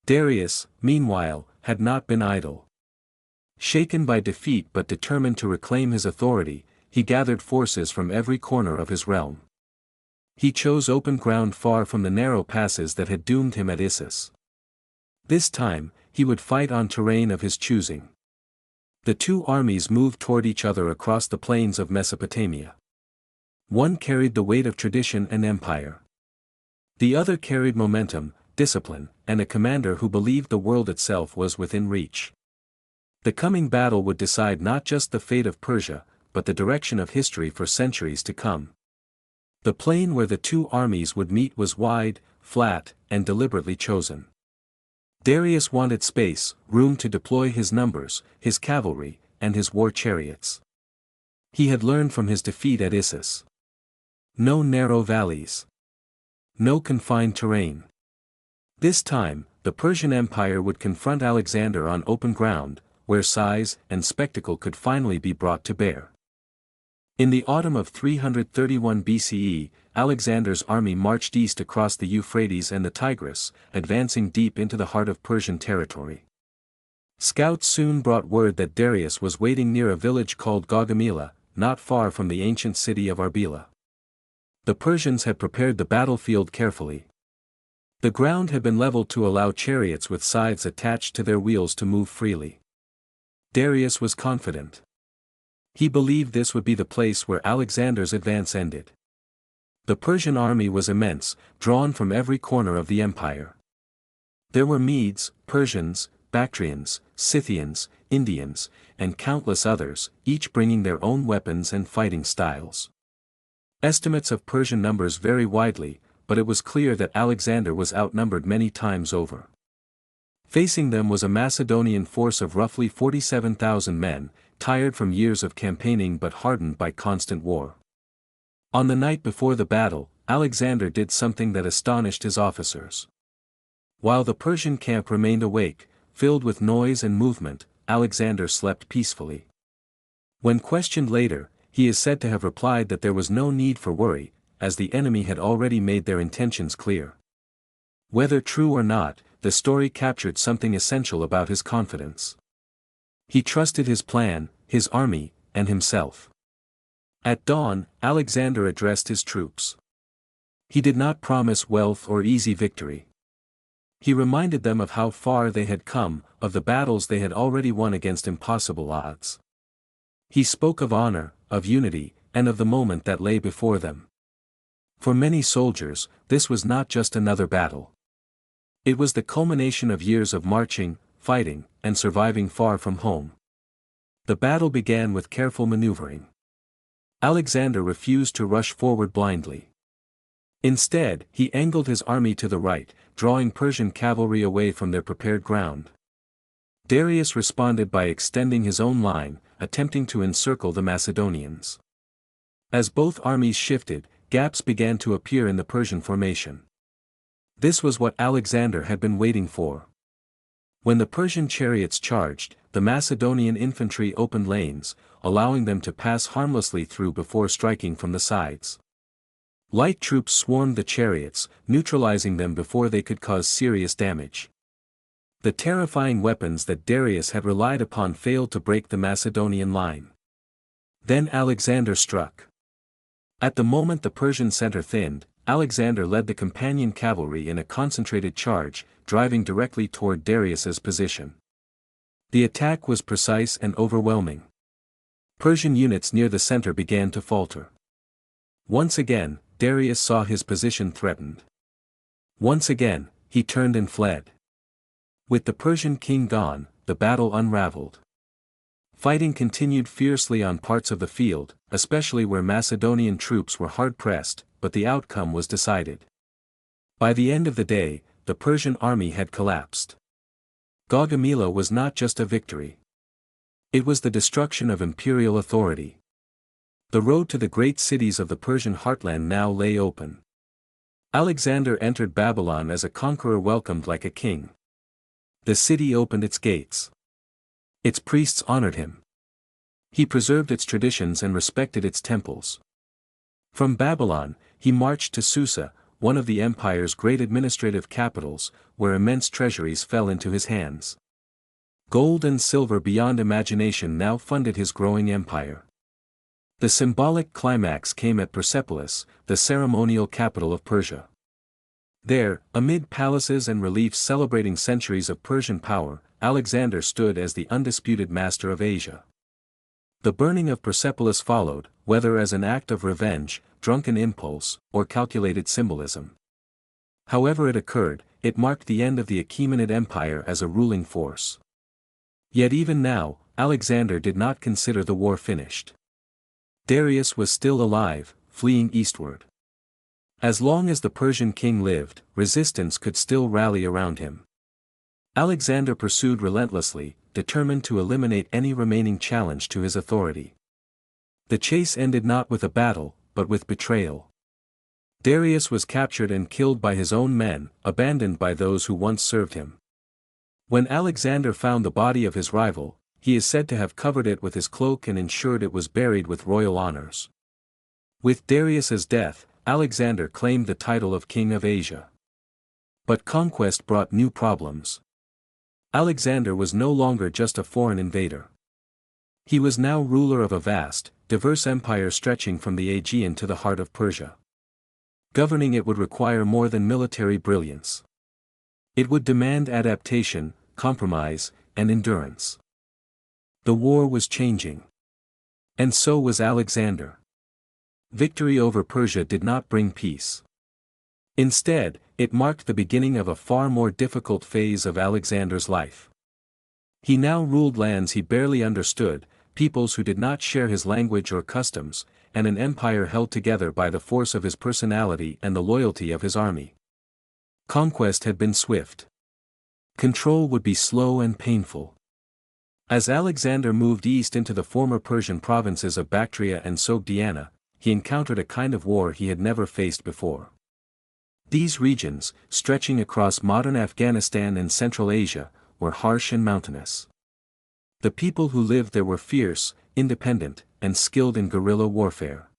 Darius, meanwhile, had not been idle. Shaken by defeat but determined to reclaim his authority, he gathered forces from every corner of his realm. He chose open ground far from the narrow passes that had doomed him at Issus. This time, he would fight on terrain of his choosing. The two armies moved toward each other across the plains of Mesopotamia. One carried the weight of tradition and empire. The other carried momentum, discipline, and a commander who believed the world itself was within reach. The coming battle would decide not just the fate of Persia, but the direction of history for centuries to come. The plain where the two armies would meet was wide, flat, and deliberately chosen. Darius wanted space, room to deploy his numbers, his cavalry, and his war chariots. He had learned from his defeat at Issus. No narrow valleys. No confined terrain. This time, the Persian Empire would confront Alexander on open ground, where size and spectacle could finally be brought to bear. In the autumn of 331 BCE, Alexander's army marched east across the Euphrates and the Tigris, advancing deep into the heart of Persian territory. Scouts soon brought word that Darius was waiting near a village called Gaugamela, not far from the ancient city of Arbela. The Persians had prepared the battlefield carefully. The ground had been leveled to allow chariots with scythes attached to their wheels to move freely. Darius was confident. He believed this would be the place where Alexander's advance ended. The Persian army was immense, drawn from every corner of the empire. There were Medes, Persians, Bactrians, Scythians, Indians, and countless others, each bringing their own weapons and fighting styles. Estimates of Persian numbers vary widely, but it was clear that Alexander was outnumbered many times over. Facing them was a Macedonian force of roughly 47,000 men, tired from years of campaigning but hardened by constant war. On the night before the battle, Alexander did something that astonished his officers. While the Persian camp remained awake, filled with noise and movement, Alexander slept peacefully. When questioned later, he is said to have replied that there was no need for worry, as the enemy had already made their intentions clear. Whether true or not, the story captured something essential about his confidence. He trusted his plan, his army, and himself. At dawn, Alexander addressed his troops. He did not promise wealth or easy victory. He reminded them of how far they had come, of the battles they had already won against impossible odds. He spoke of honor, of unity, and of the moment that lay before them. For many soldiers, this was not just another battle. It was the culmination of years of marching, fighting, and surviving far from home. The battle began with careful maneuvering. Alexander refused to rush forward blindly. Instead, he angled his army to the right, drawing Persian cavalry away from their prepared ground. Darius responded by extending his own line, attempting to encircle the Macedonians. As both armies shifted, gaps began to appear in the Persian formation. This was what Alexander had been waiting for. When the Persian chariots charged, the Macedonian infantry opened lanes, allowing them to pass harmlessly through before striking from the sides. Light troops swarmed the chariots, neutralizing them before they could cause serious damage. The terrifying weapons that Darius had relied upon failed to break the Macedonian line. Then Alexander struck. At the moment the Persian center thinned, Alexander led the companion cavalry in a concentrated charge, driving directly toward Darius's position. The attack was precise and overwhelming. Persian units near the center began to falter. Once again, Darius saw his position threatened. Once again, he turned and fled. With the Persian king gone, the battle unraveled. Fighting continued fiercely on parts of the field, especially where Macedonian troops were hard-pressed, but the outcome was decided. By the end of the day, the Persian army had collapsed. Gaugamela was not just a victory. It was the destruction of imperial authority. The road to the great cities of the Persian heartland now lay open. Alexander entered Babylon as a conqueror welcomed like a king. The city opened its gates. Its priests honored him. He preserved its traditions and respected its temples. From Babylon, he marched to Susa, one of the empire's great administrative capitals, where immense treasuries fell into his hands. Gold and silver beyond imagination now funded his growing empire. The symbolic climax came at Persepolis, the ceremonial capital of Persia. There, amid palaces and reliefs celebrating centuries of Persian power, Alexander stood as the undisputed master of Asia. The burning of Persepolis followed, whether as an act of revenge, drunken impulse, or calculated symbolism. However it occurred, it marked the end of the Achaemenid Empire as a ruling force. Yet even now, Alexander did not consider the war finished. Darius was still alive, fleeing eastward. As long as the Persian king lived, resistance could still rally around him. Alexander pursued relentlessly, determined to eliminate any remaining challenge to his authority. The chase ended not with a battle, but with betrayal. Darius was captured and killed by his own men, abandoned by those who once served him. When Alexander found the body of his rival, he is said to have covered it with his cloak and ensured it was buried with royal honors. With Darius's death, Alexander claimed the title of King of Asia. But conquest brought new problems. Alexander was no longer just a foreign invader. He was now ruler of a vast, diverse empire stretching from the Aegean to the heart of Persia. Governing it would require more than military brilliance. It would demand adaptation, compromise, and endurance. The war was changing. And so was Alexander. Victory over Persia did not bring peace. Instead, it marked the beginning of a far more difficult phase of Alexander's life. He now ruled lands he barely understood, peoples who did not share his language or customs, and an empire held together by the force of his personality and the loyalty of his army. Conquest had been swift. Control would be slow and painful. As Alexander moved east into the former Persian provinces of Bactria and Sogdiana, he encountered a kind of war he had never faced before. These regions, stretching across modern Afghanistan and Central Asia, were harsh and mountainous. The people who lived there were fierce, independent, and skilled in guerrilla warfare.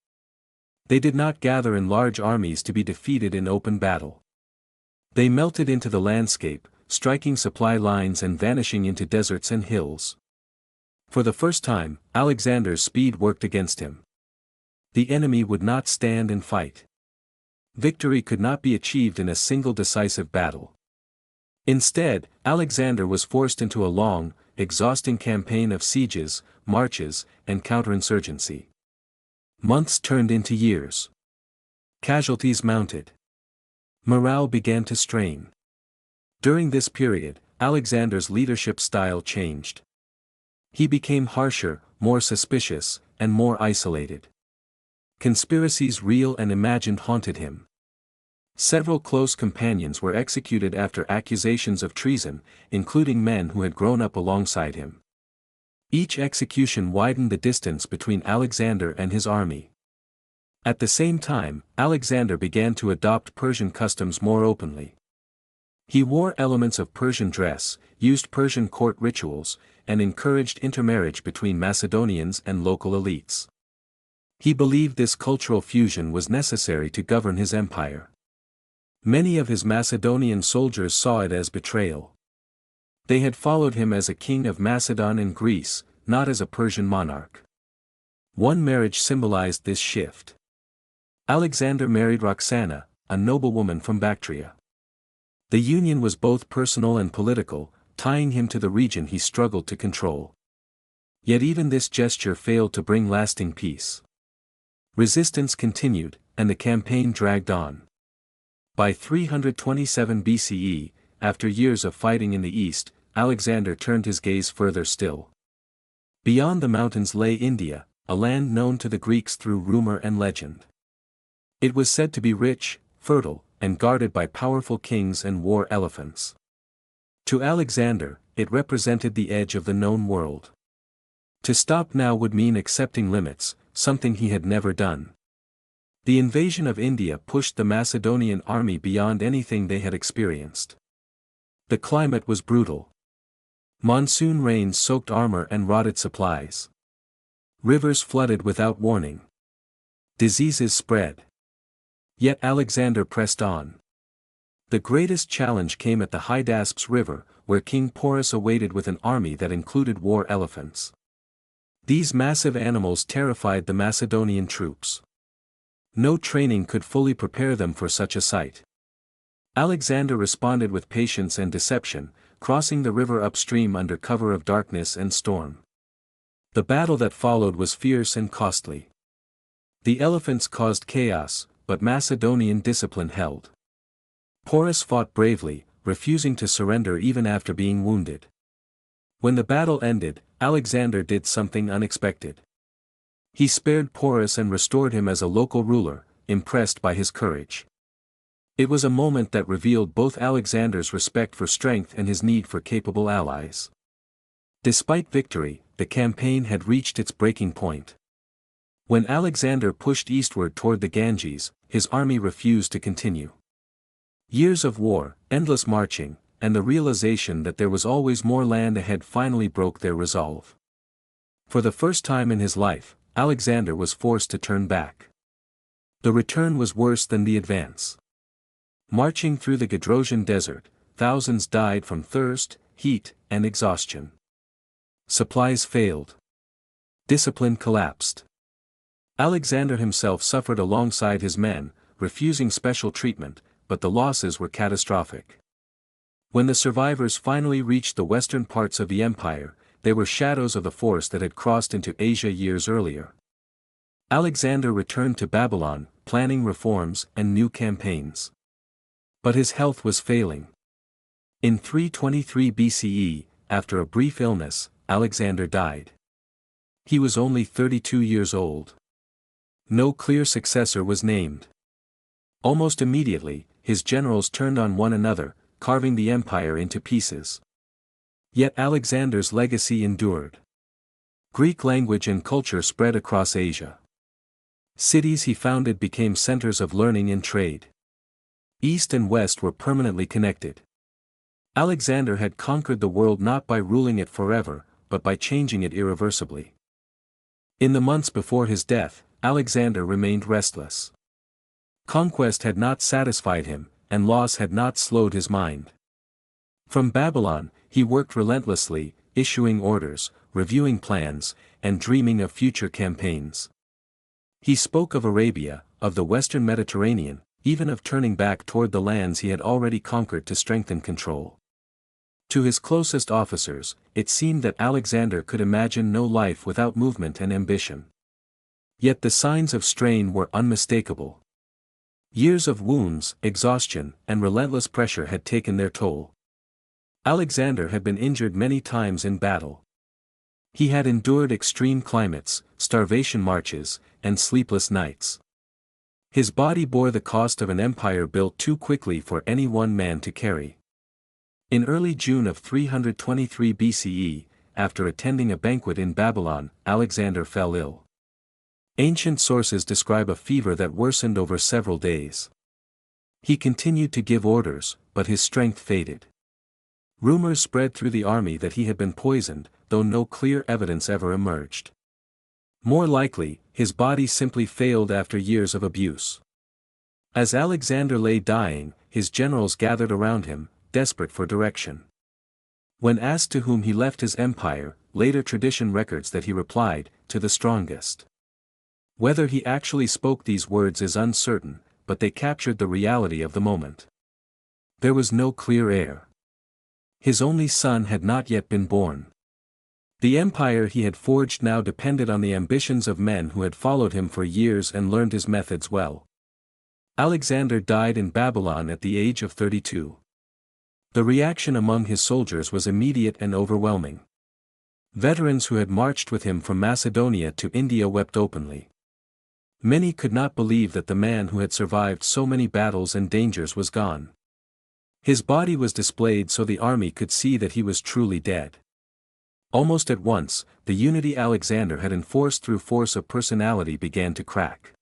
They did not gather in large armies to be defeated in open battle. They melted into the landscape, striking supply lines and vanishing into deserts and hills. For the first time, Alexander's speed worked against him. The enemy would not stand and fight. Victory could not be achieved in a single decisive battle. Instead, Alexander was forced into a long, exhausting campaign of sieges, marches, and counterinsurgency. Months turned into years. Casualties mounted. Morale began to strain. During this period, Alexander's leadership style changed. He became harsher, more suspicious, and more isolated. Conspiracies real and imagined haunted him. Several close companions were executed after accusations of treason, including men who had grown up alongside him. Each execution widened the distance between Alexander and his army. At the same time, Alexander began to adopt Persian customs more openly. He wore elements of Persian dress, used Persian court rituals, and encouraged intermarriage between Macedonians and local elites. He believed this cultural fusion was necessary to govern his empire. Many of his Macedonian soldiers saw it as betrayal. They had followed him as a king of Macedon and Greece, not as a Persian monarch. One marriage symbolized this shift. Alexander married Roxana, a noblewoman from Bactria. The union was both personal and political, tying him to the region he struggled to control. Yet even this gesture failed to bring lasting peace. Resistance continued, and the campaign dragged on. By 327 BCE, after years of fighting in the east, Alexander turned his gaze further still. Beyond the mountains lay India, a land known to the Greeks through rumor and legend. It was said to be rich, fertile, and guarded by powerful kings and war elephants. To Alexander, it represented the edge of the known world. To stop now would mean accepting limits, something he had never done. The invasion of India pushed the Macedonian army beyond anything they had experienced. The climate was brutal. Monsoon rains soaked armor and rotted supplies. Rivers flooded without warning. Diseases spread. Yet Alexander pressed on. The greatest challenge came at the Hydaspes River, where King Porus awaited with an army that included war elephants. These massive animals terrified the Macedonian troops. No training could fully prepare them for such a sight. Alexander responded with patience and deception, crossing the river upstream under cover of darkness and storm. The battle that followed was fierce and costly. The elephants caused chaos, but Macedonian discipline held. Porus fought bravely, refusing to surrender even after being wounded. When the battle ended, Alexander did something unexpected. He spared Porus and restored him as a local ruler, impressed by his courage. It was a moment that revealed both Alexander's respect for strength and his need for capable allies. Despite victory, the campaign had reached its breaking point. When Alexander pushed eastward toward the Ganges, his army refused to continue. Years of war, endless marching, and the realization that there was always more land ahead finally broke their resolve. For the first time in his life, Alexander was forced to turn back. The return was worse than the advance. Marching through the Gedrosian desert, thousands died from thirst, heat, and exhaustion. Supplies failed. Discipline collapsed. Alexander himself suffered alongside his men, refusing special treatment, but the losses were catastrophic. When the survivors finally reached the western parts of the empire, they were shadows of the force that had crossed into Asia years earlier. Alexander returned to Babylon, planning reforms and new campaigns. But his health was failing. In 323 BCE, after a brief illness, Alexander died. He was only 32 years old. No clear successor was named. Almost immediately, his generals turned on one another, carving the empire into pieces. Yet Alexander's legacy endured. Greek language and culture spread across Asia. Cities he founded became centers of learning and trade. East and West were permanently connected. Alexander had conquered the world not by ruling it forever, but by changing it irreversibly. In the months before his death, Alexander remained restless. Conquest had not satisfied him, and loss had not slowed his mind. From Babylon, he worked relentlessly, issuing orders, reviewing plans, and dreaming of future campaigns. He spoke of Arabia, of the western Mediterranean, even of turning back toward the lands he had already conquered to strengthen control. To his closest officers, it seemed that Alexander could imagine no life without movement and ambition. Yet the signs of strain were unmistakable. Years of wounds, exhaustion, and relentless pressure had taken their toll. Alexander had been injured many times in battle. He had endured extreme climates, starvation marches, and sleepless nights. His body bore the cost of an empire built too quickly for any one man to carry. In early June of 323 BCE, after attending a banquet in Babylon, Alexander fell ill. Ancient sources describe a fever that worsened over several days. He continued to give orders, but his strength faded. Rumors spread through the army that he had been poisoned, though no clear evidence ever emerged. More likely, his body simply failed after years of abuse. As Alexander lay dying, his generals gathered around him, desperate for direction. When asked to whom he left his empire, later tradition records that he replied, "To the strongest." Whether he actually spoke these words is uncertain, but they captured the reality of the moment. There was no clear heir. His only son had not yet been born. The empire he had forged now depended on the ambitions of men who had followed him for years and learned his methods well. Alexander died in Babylon at the age of 32. The reaction among his soldiers was immediate and overwhelming. Veterans who had marched with him from Macedonia to India wept openly. Many could not believe that the man who had survived so many battles and dangers was gone. His body was displayed so the army could see that he was truly dead. Almost at once, the unity Alexander had enforced through force of personality began to crack.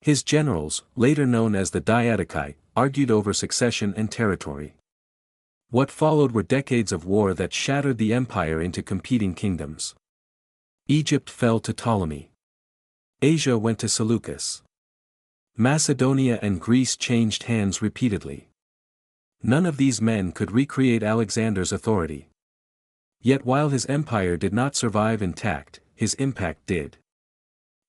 His generals, later known as the Diadochi, argued over succession and territory. What followed were decades of war that shattered the empire into competing kingdoms. Egypt fell to Ptolemy. Asia went to Seleucus. Macedonia and Greece changed hands repeatedly. None of these men could recreate Alexander's authority. Yet while his empire did not survive intact, his impact did.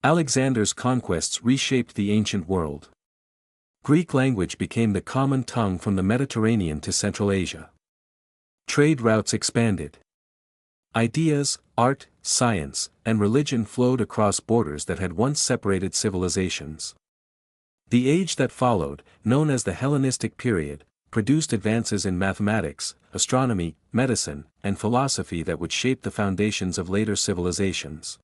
Alexander's conquests reshaped the ancient world. Greek language became the common tongue from the Mediterranean to Central Asia. Trade routes expanded. Ideas, art, science, and religion flowed across borders that had once separated civilizations. The age that followed, known as the Hellenistic period, produced advances in mathematics, astronomy, medicine, and philosophy that would shape the foundations of later civilizations.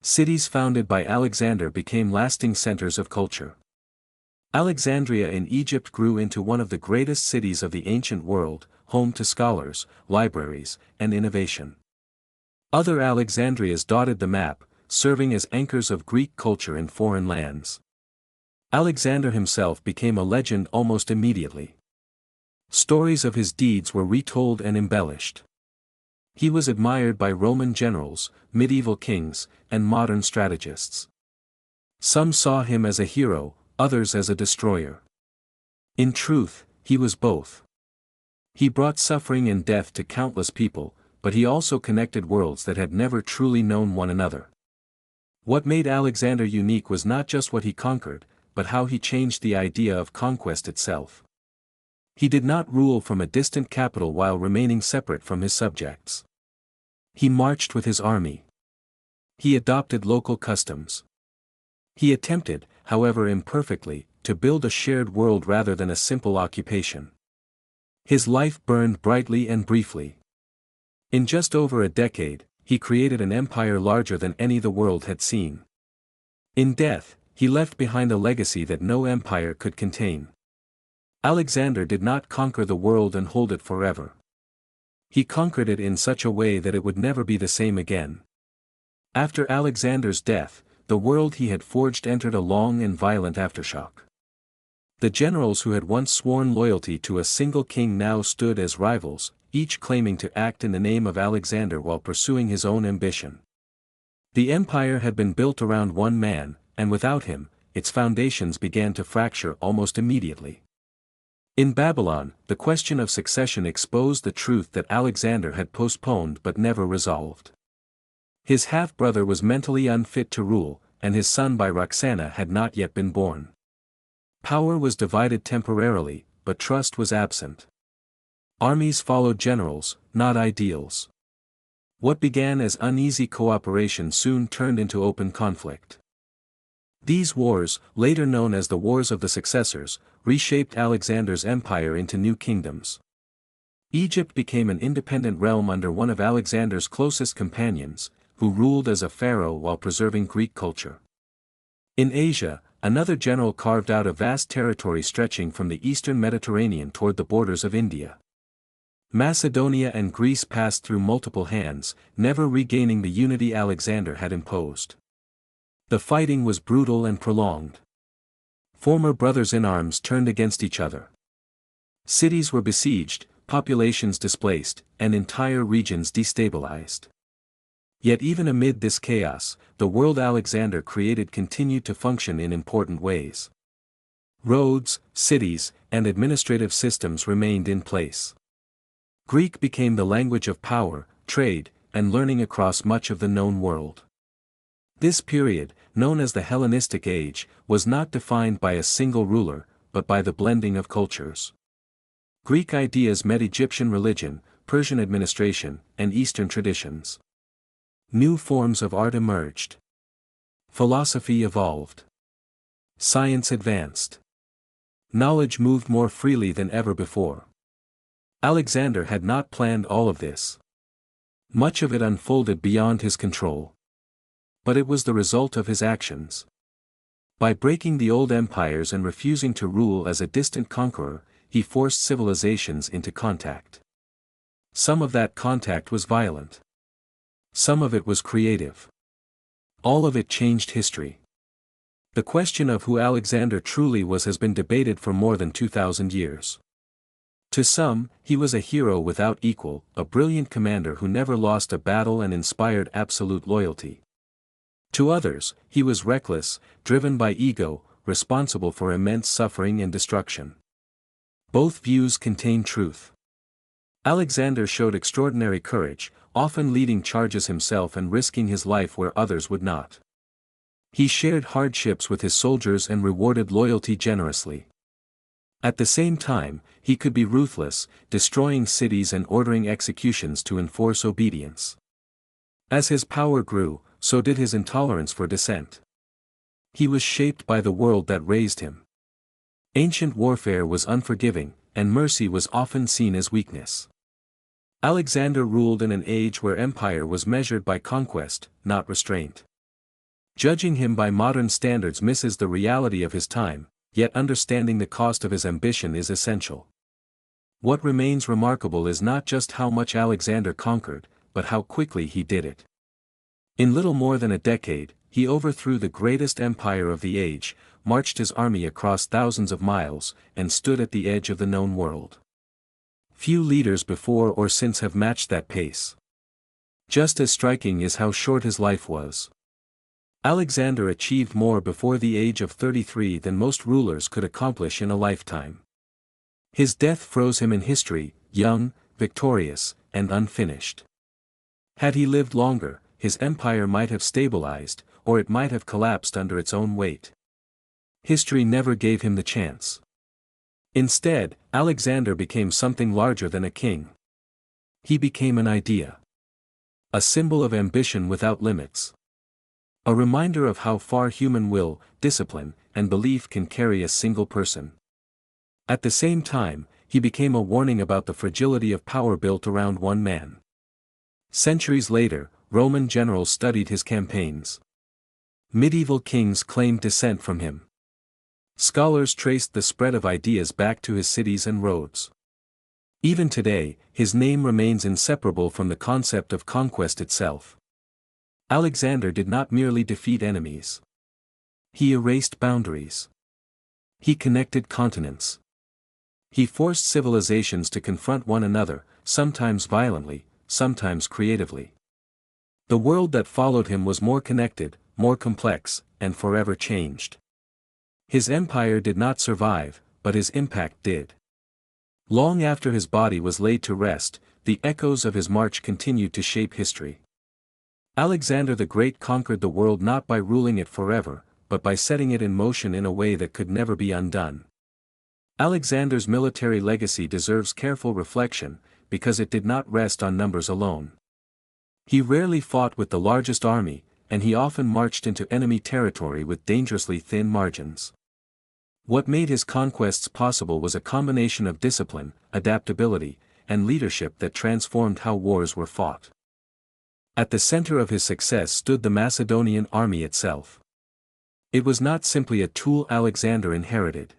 Cities founded by Alexander became lasting centers of culture. Alexandria in Egypt grew into one of the greatest cities of the ancient world, home to scholars, libraries, and innovation. Other Alexandrias dotted the map, serving as anchors of Greek culture in foreign lands. Alexander himself became a legend almost immediately. Stories of his deeds were retold and embellished. He was admired by Roman generals, medieval kings, and modern strategists. Some saw him as a hero, others as a destroyer. In truth, he was both. He brought suffering and death to countless people, but he also connected worlds that had never truly known one another. What made Alexander unique was not just what he conquered, but how he changed the idea of conquest itself. He did not rule from a distant capital while remaining separate from his subjects. He marched with his army. He adopted local customs. He attempted, however imperfectly, to build a shared world rather than a simple occupation. His life burned brightly and briefly. In just over a decade, he created an empire larger than any the world had seen. In death, he left behind a legacy that no empire could contain. Alexander did not conquer the world and hold it forever. He conquered it in such a way that it would never be the same again. After Alexander's death, the world he had forged entered a long and violent aftershock. The generals who had once sworn loyalty to a single king now stood as rivals, each claiming to act in the name of Alexander while pursuing his own ambition. The empire had been built around one man, and without him, its foundations began to fracture almost immediately. In Babylon, the question of succession exposed the truth that Alexander had postponed but never resolved. His half-brother was mentally unfit to rule, and his son by Roxana had not yet been born. Power was divided temporarily, but trust was absent. Armies followed generals, not ideals. What began as uneasy cooperation soon turned into open conflict. These wars, later known as the Wars of the Successors, reshaped Alexander's empire into new kingdoms. Egypt became an independent realm under one of Alexander's closest companions, who ruled as a pharaoh while preserving Greek culture. In Asia, another general carved out a vast territory stretching from the eastern Mediterranean toward the borders of India. Macedonia and Greece passed through multiple hands, never regaining the unity Alexander had imposed. The fighting was brutal and prolonged. Former brothers-in-arms turned against each other. Cities were besieged, populations displaced, and entire regions destabilized. Yet even amid this chaos, the world Alexander created continued to function in important ways. Roads, cities, and administrative systems remained in place. Greek became the language of power, trade, and learning across much of the known world. This period, known as the Hellenistic Age, was not defined by a single ruler, but by the blending of cultures. Greek ideas met Egyptian religion, Persian administration, and Eastern traditions. New forms of art emerged. Philosophy evolved. Science advanced. Knowledge moved more freely than ever before. Alexander had not planned all of this. Much of it unfolded beyond his control. But it was the result of his actions. By breaking the old empires and refusing to rule as a distant conqueror, he forced civilizations into contact. Some of that contact was violent. Some of it was creative. All of it changed history. The question of who Alexander truly was has been debated for more than 2,000 years. To some, he was a hero without equal, a brilliant commander who never lost a battle and inspired absolute loyalty. To others, he was reckless, driven by ego, responsible for immense suffering and destruction. Both views contain truth. Alexander showed extraordinary courage, often leading charges himself and risking his life where others would not. He shared hardships with his soldiers and rewarded loyalty generously. At the same time, he could be ruthless, destroying cities and ordering executions to enforce obedience. As his power grew, so did his intolerance for dissent. He was shaped by the world that raised him. Ancient warfare was unforgiving, and mercy was often seen as weakness. Alexander ruled in an age where empire was measured by conquest, not restraint. Judging him by modern standards misses the reality of his time, yet understanding the cost of his ambition is essential. What remains remarkable is not just how much Alexander conquered, but how quickly he did it. In little more than a decade, he overthrew the greatest empire of the age, marched his army across thousands of miles, and stood at the edge of the known world. Few leaders before or since have matched that pace. Just as striking is how short his life was. Alexander achieved more before the age of 33 than most rulers could accomplish in a lifetime. His death froze him in history, young, victorious, and unfinished. Had he lived longer, his empire might have stabilized, or it might have collapsed under its own weight. History never gave him the chance. Instead, Alexander became something larger than a king. He became an idea. A symbol of ambition without limits. A reminder of how far human will, discipline, and belief can carry a single person. At the same time, he became a warning about the fragility of power built around one man. Centuries later, Roman generals studied his campaigns. Medieval kings claimed descent from him. Scholars traced the spread of ideas back to his cities and roads. Even today, his name remains inseparable from the concept of conquest itself. Alexander did not merely defeat enemies. He erased boundaries. He connected continents. He forced civilizations to confront one another, sometimes violently, sometimes creatively. The world that followed him was more connected, more complex, and forever changed. His empire did not survive, but his impact did. Long after his body was laid to rest, the echoes of his march continued to shape history. Alexander the Great conquered the world not by ruling it forever, but by setting it in motion in a way that could never be undone. Alexander's military legacy deserves careful reflection, because it did not rest on numbers alone. He rarely fought with the largest army, and he often marched into enemy territory with dangerously thin margins. What made his conquests possible was a combination of discipline, adaptability, and leadership that transformed how wars were fought. At the center of his success stood the Macedonian army itself. It was not simply a tool Alexander inherited.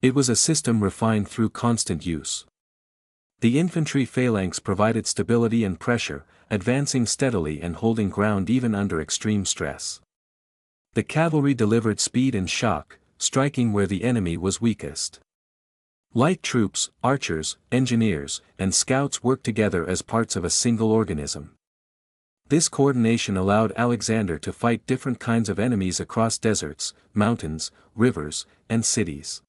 It was a system refined through constant use. The infantry phalanx provided stability and pressure, advancing steadily and holding ground even under extreme stress. The cavalry delivered speed and shock, striking where the enemy was weakest. Light troops, archers, engineers, and scouts worked together as parts of a single organism. This coordination allowed Alexander to fight different kinds of enemies across deserts, mountains, rivers, and cities.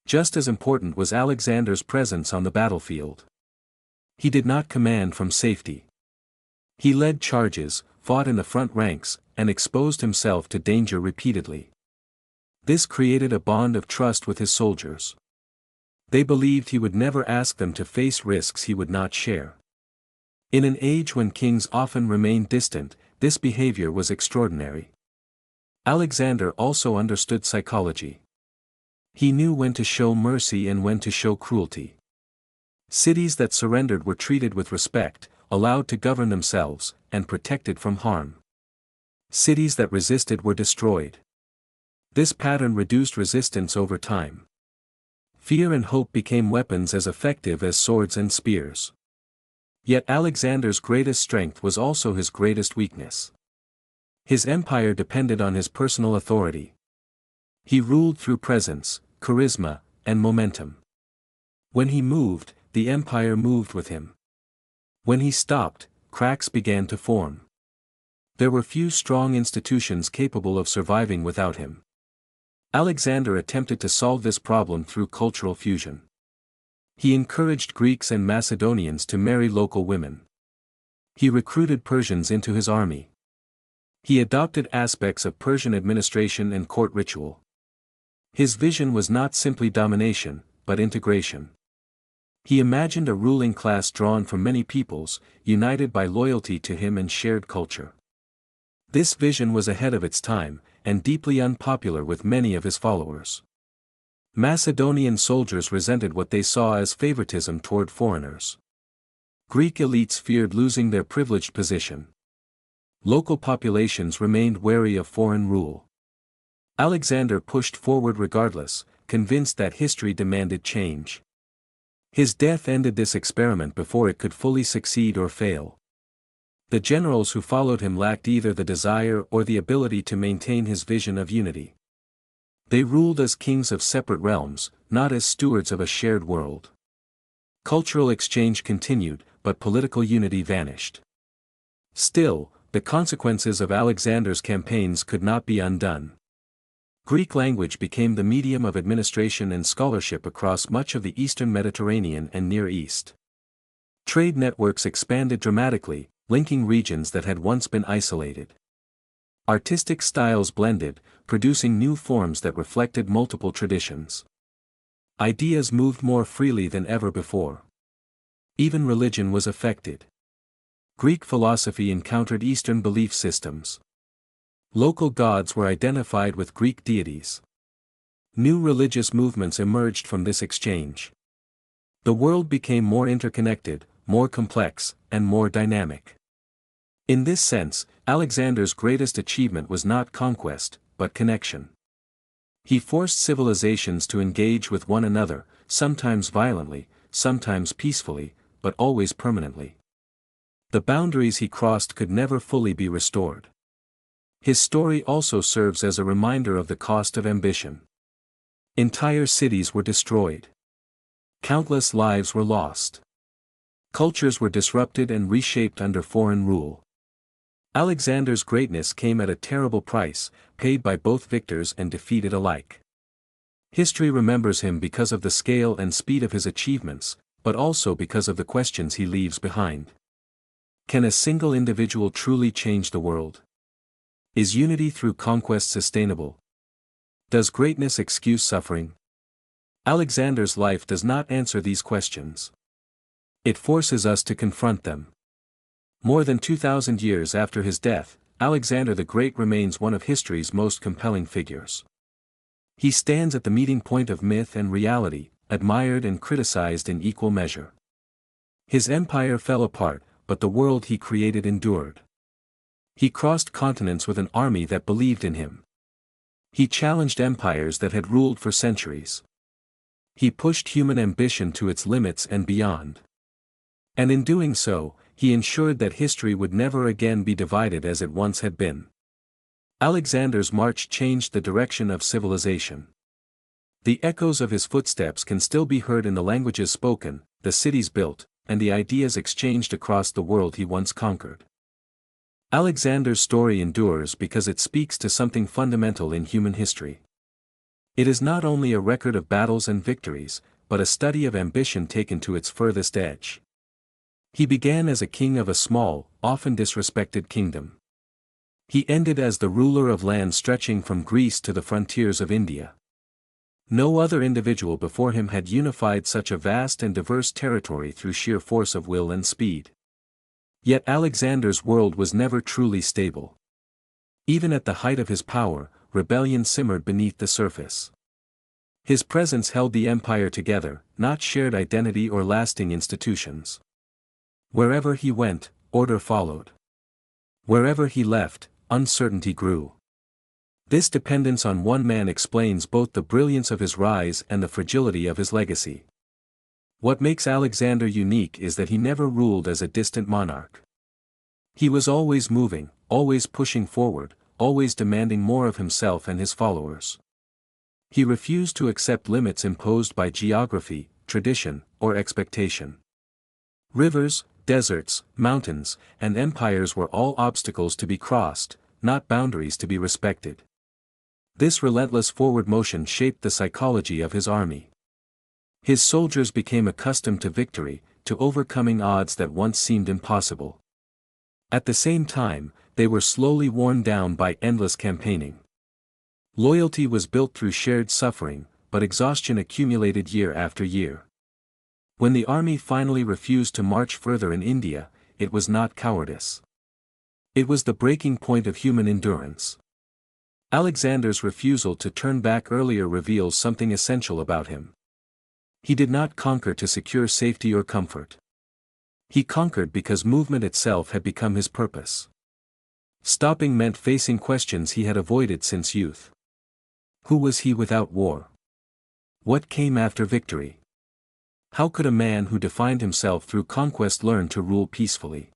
Just as important was Alexander's presence on the battlefield. He did not command from safety. He led charges, fought in the front ranks, and exposed himself to danger repeatedly. This created a bond of trust with his soldiers. They believed he would never ask them to face risks he would not share. In an age when kings often remained distant, this behavior was extraordinary. Alexander also understood psychology. He knew when to show mercy and when to show cruelty. Cities that surrendered were treated with respect, allowed to govern themselves, and protected from harm. Cities that resisted were destroyed. This pattern reduced resistance over time. Fear and hope became weapons as effective as swords and spears. Yet Alexander's greatest strength was also his greatest weakness. His empire depended on his personal authority. He ruled through presence, charisma, and momentum. When he moved, the empire moved with him. When he stopped, cracks began to form. There were few strong institutions capable of surviving without him. Alexander attempted to solve this problem through cultural fusion. He encouraged Greeks and Macedonians to marry local women. He recruited Persians into his army. He adopted aspects of Persian administration and court ritual. His vision was not simply domination, but integration. He imagined a ruling class drawn from many peoples, united by loyalty to him and shared culture. This vision was ahead of its time, and deeply unpopular with many of his followers. Macedonian soldiers resented what they saw as favoritism toward foreigners. Greek elites feared losing their privileged position. Local populations remained wary of foreign rule. Alexander pushed forward regardless, convinced that history demanded change. His death ended this experiment before it could fully succeed or fail. The generals who followed him lacked either the desire or the ability to maintain his vision of unity. They ruled as kings of separate realms, not as stewards of a shared world. Cultural exchange continued, but political unity vanished. Still, the consequences of Alexander's campaigns could not be undone. Greek language became the medium of administration and scholarship across much of the Eastern Mediterranean and Near East. Trade networks expanded dramatically, linking regions that had once been isolated. Artistic styles blended, producing new forms that reflected multiple traditions. Ideas moved more freely than ever before. Even religion was affected. Greek philosophy encountered Eastern belief systems. Local gods were identified with Greek deities. New religious movements emerged from this exchange. The world became more interconnected, more complex, and more dynamic. In this sense, Alexander's greatest achievement was not conquest, but connection. He forced civilizations to engage with one another, sometimes violently, sometimes peacefully, but always permanently. The boundaries he crossed could never fully be restored. His story also serves as a reminder of the cost of ambition. Entire cities were destroyed. Countless lives were lost. Cultures were disrupted and reshaped under foreign rule. Alexander's greatness came at a terrible price, paid by both victors and defeated alike. History remembers him because of the scale and speed of his achievements, but also because of the questions he leaves behind. Can a single individual truly change the world? Is unity through conquest sustainable? Does greatness excuse suffering? Alexander's life does not answer these questions. It forces us to confront them. More than 2,000 years after his death, Alexander the Great remains one of history's most compelling figures. He stands at the meeting point of myth and reality, admired and criticized in equal measure. His empire fell apart, but the world he created endured. He crossed continents with an army that believed in him. He challenged empires that had ruled for centuries. He pushed human ambition to its limits and beyond. And in doing so, he ensured that history would never again be divided as it once had been. Alexander's march changed the direction of civilization. The echoes of his footsteps can still be heard in the languages spoken, the cities built, and the ideas exchanged across the world he once conquered. Alexander's story endures because it speaks to something fundamental in human history. It is not only a record of battles and victories, but a study of ambition taken to its furthest edge. He began as a king of a small, often disrespected kingdom. He ended as the ruler of land stretching from Greece to the frontiers of India. No other individual before him had unified such a vast and diverse territory through sheer force of will and speed. Yet Alexander's world was never truly stable. Even at the height of his power, rebellion simmered beneath the surface. His presence held the empire together, not shared identity or lasting institutions. Wherever he went, order followed. Wherever he left, uncertainty grew. This dependence on one man explains both the brilliance of his rise and the fragility of his legacy. What makes Alexander unique is that he never ruled as a distant monarch. He was always moving, always pushing forward, always demanding more of himself and his followers. He refused to accept limits imposed by geography, tradition, or expectation. Rivers, deserts, mountains, and empires were all obstacles to be crossed, not boundaries to be respected. This relentless forward motion shaped the psychology of his army. His soldiers became accustomed to victory, to overcoming odds that once seemed impossible. At the same time, they were slowly worn down by endless campaigning. Loyalty was built through shared suffering, but exhaustion accumulated year after year. When the army finally refused to march further in India, it was not cowardice. It was the breaking point of human endurance. Alexander's refusal to turn back earlier reveals something essential about him. He did not conquer to secure safety or comfort. He conquered because movement itself had become his purpose. Stopping meant facing questions he had avoided since youth. Who was he without war? What came after victory? How could a man who defined himself through conquest learn to rule peacefully?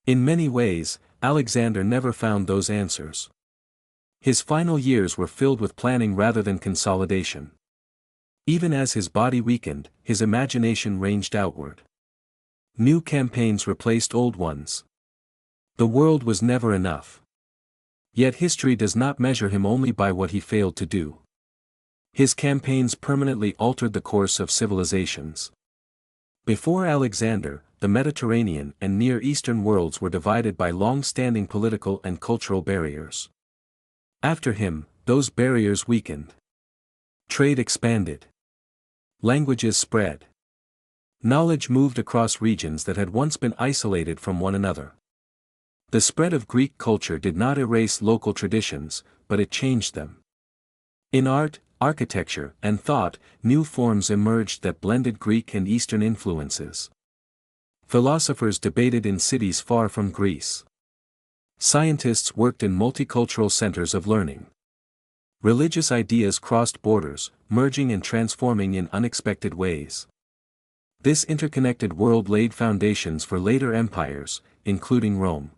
In many ways, Alexander never found those answers. His final years were filled with planning rather than consolidation. Even as his body weakened, his imagination ranged outward. New campaigns replaced old ones. The world was never enough. Yet history does not measure him only by what he failed to do. His campaigns permanently altered the course of civilizations. Before Alexander, the Mediterranean and Near Eastern worlds were divided by long-standing political and cultural barriers. After him, those barriers weakened. Trade expanded. Languages spread. Knowledge moved across regions that had once been isolated from one another. The spread of Greek culture did not erase local traditions, but it changed them. In art, architecture, and thought, new forms emerged that blended Greek and Eastern influences. Philosophers debated in cities far from Greece. Scientists worked in multicultural centers of learning. Religious ideas crossed borders, merging and transforming in unexpected ways. This interconnected world laid foundations for later empires, including Rome.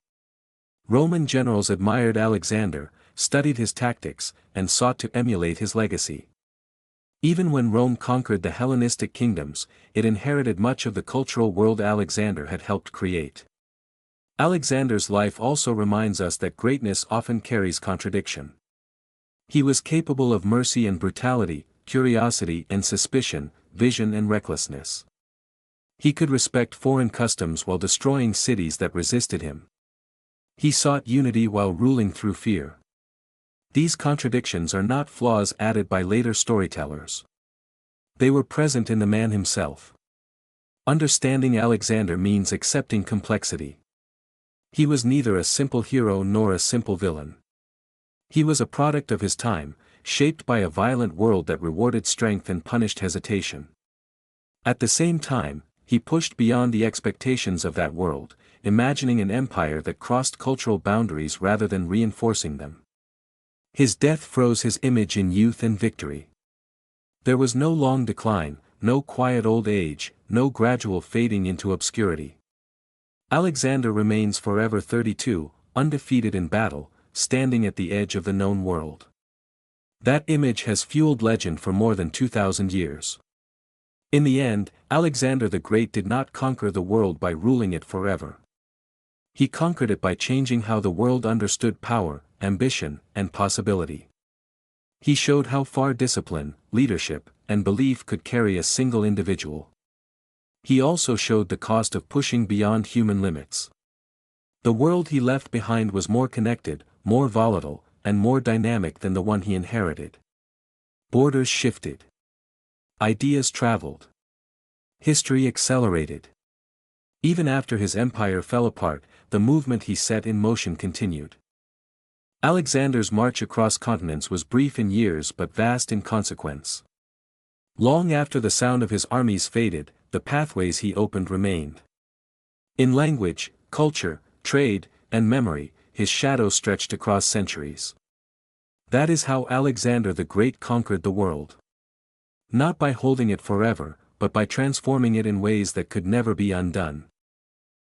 Roman generals admired Alexander, studied his tactics, and sought to emulate his legacy. Even when Rome conquered the Hellenistic kingdoms, it inherited much of the cultural world Alexander had helped create. Alexander's life also reminds us that greatness often carries contradiction. He was capable of mercy and brutality, curiosity and suspicion, vision and recklessness. He could respect foreign customs while destroying cities that resisted him. He sought unity while ruling through fear. These contradictions are not flaws added by later storytellers. They were present in the man himself. Understanding Alexander means accepting complexity. He was neither a simple hero nor a simple villain. He was a product of his time, shaped by a violent world that rewarded strength and punished hesitation. At the same time, he pushed beyond the expectations of that world, imagining an empire that crossed cultural boundaries rather than reinforcing them. His death froze his image in youth and victory. There was no long decline, no quiet old age, no gradual fading into obscurity. Alexander remains forever 32, undefeated in battle, standing at the edge of the known world. That image has fueled legend for more than 2,000 years. In the end, Alexander the Great did not conquer the world by ruling it forever. He conquered it by changing how the world understood power, ambition, and possibility. He showed how far discipline, leadership, and belief could carry a single individual. He also showed the cost of pushing beyond human limits. The world he left behind was more connected, more volatile, and more dynamic than the one he inherited. Borders shifted. Ideas traveled. History accelerated. Even after his empire fell apart, the movement he set in motion continued. Alexander's march across continents was brief in years but vast in consequence. Long after the sound of his armies faded, the pathways he opened remained. In language, culture, trade, and memory, his shadow stretched across centuries. That is how Alexander the Great conquered the world. Not by holding it forever, but by transforming it in ways that could never be undone.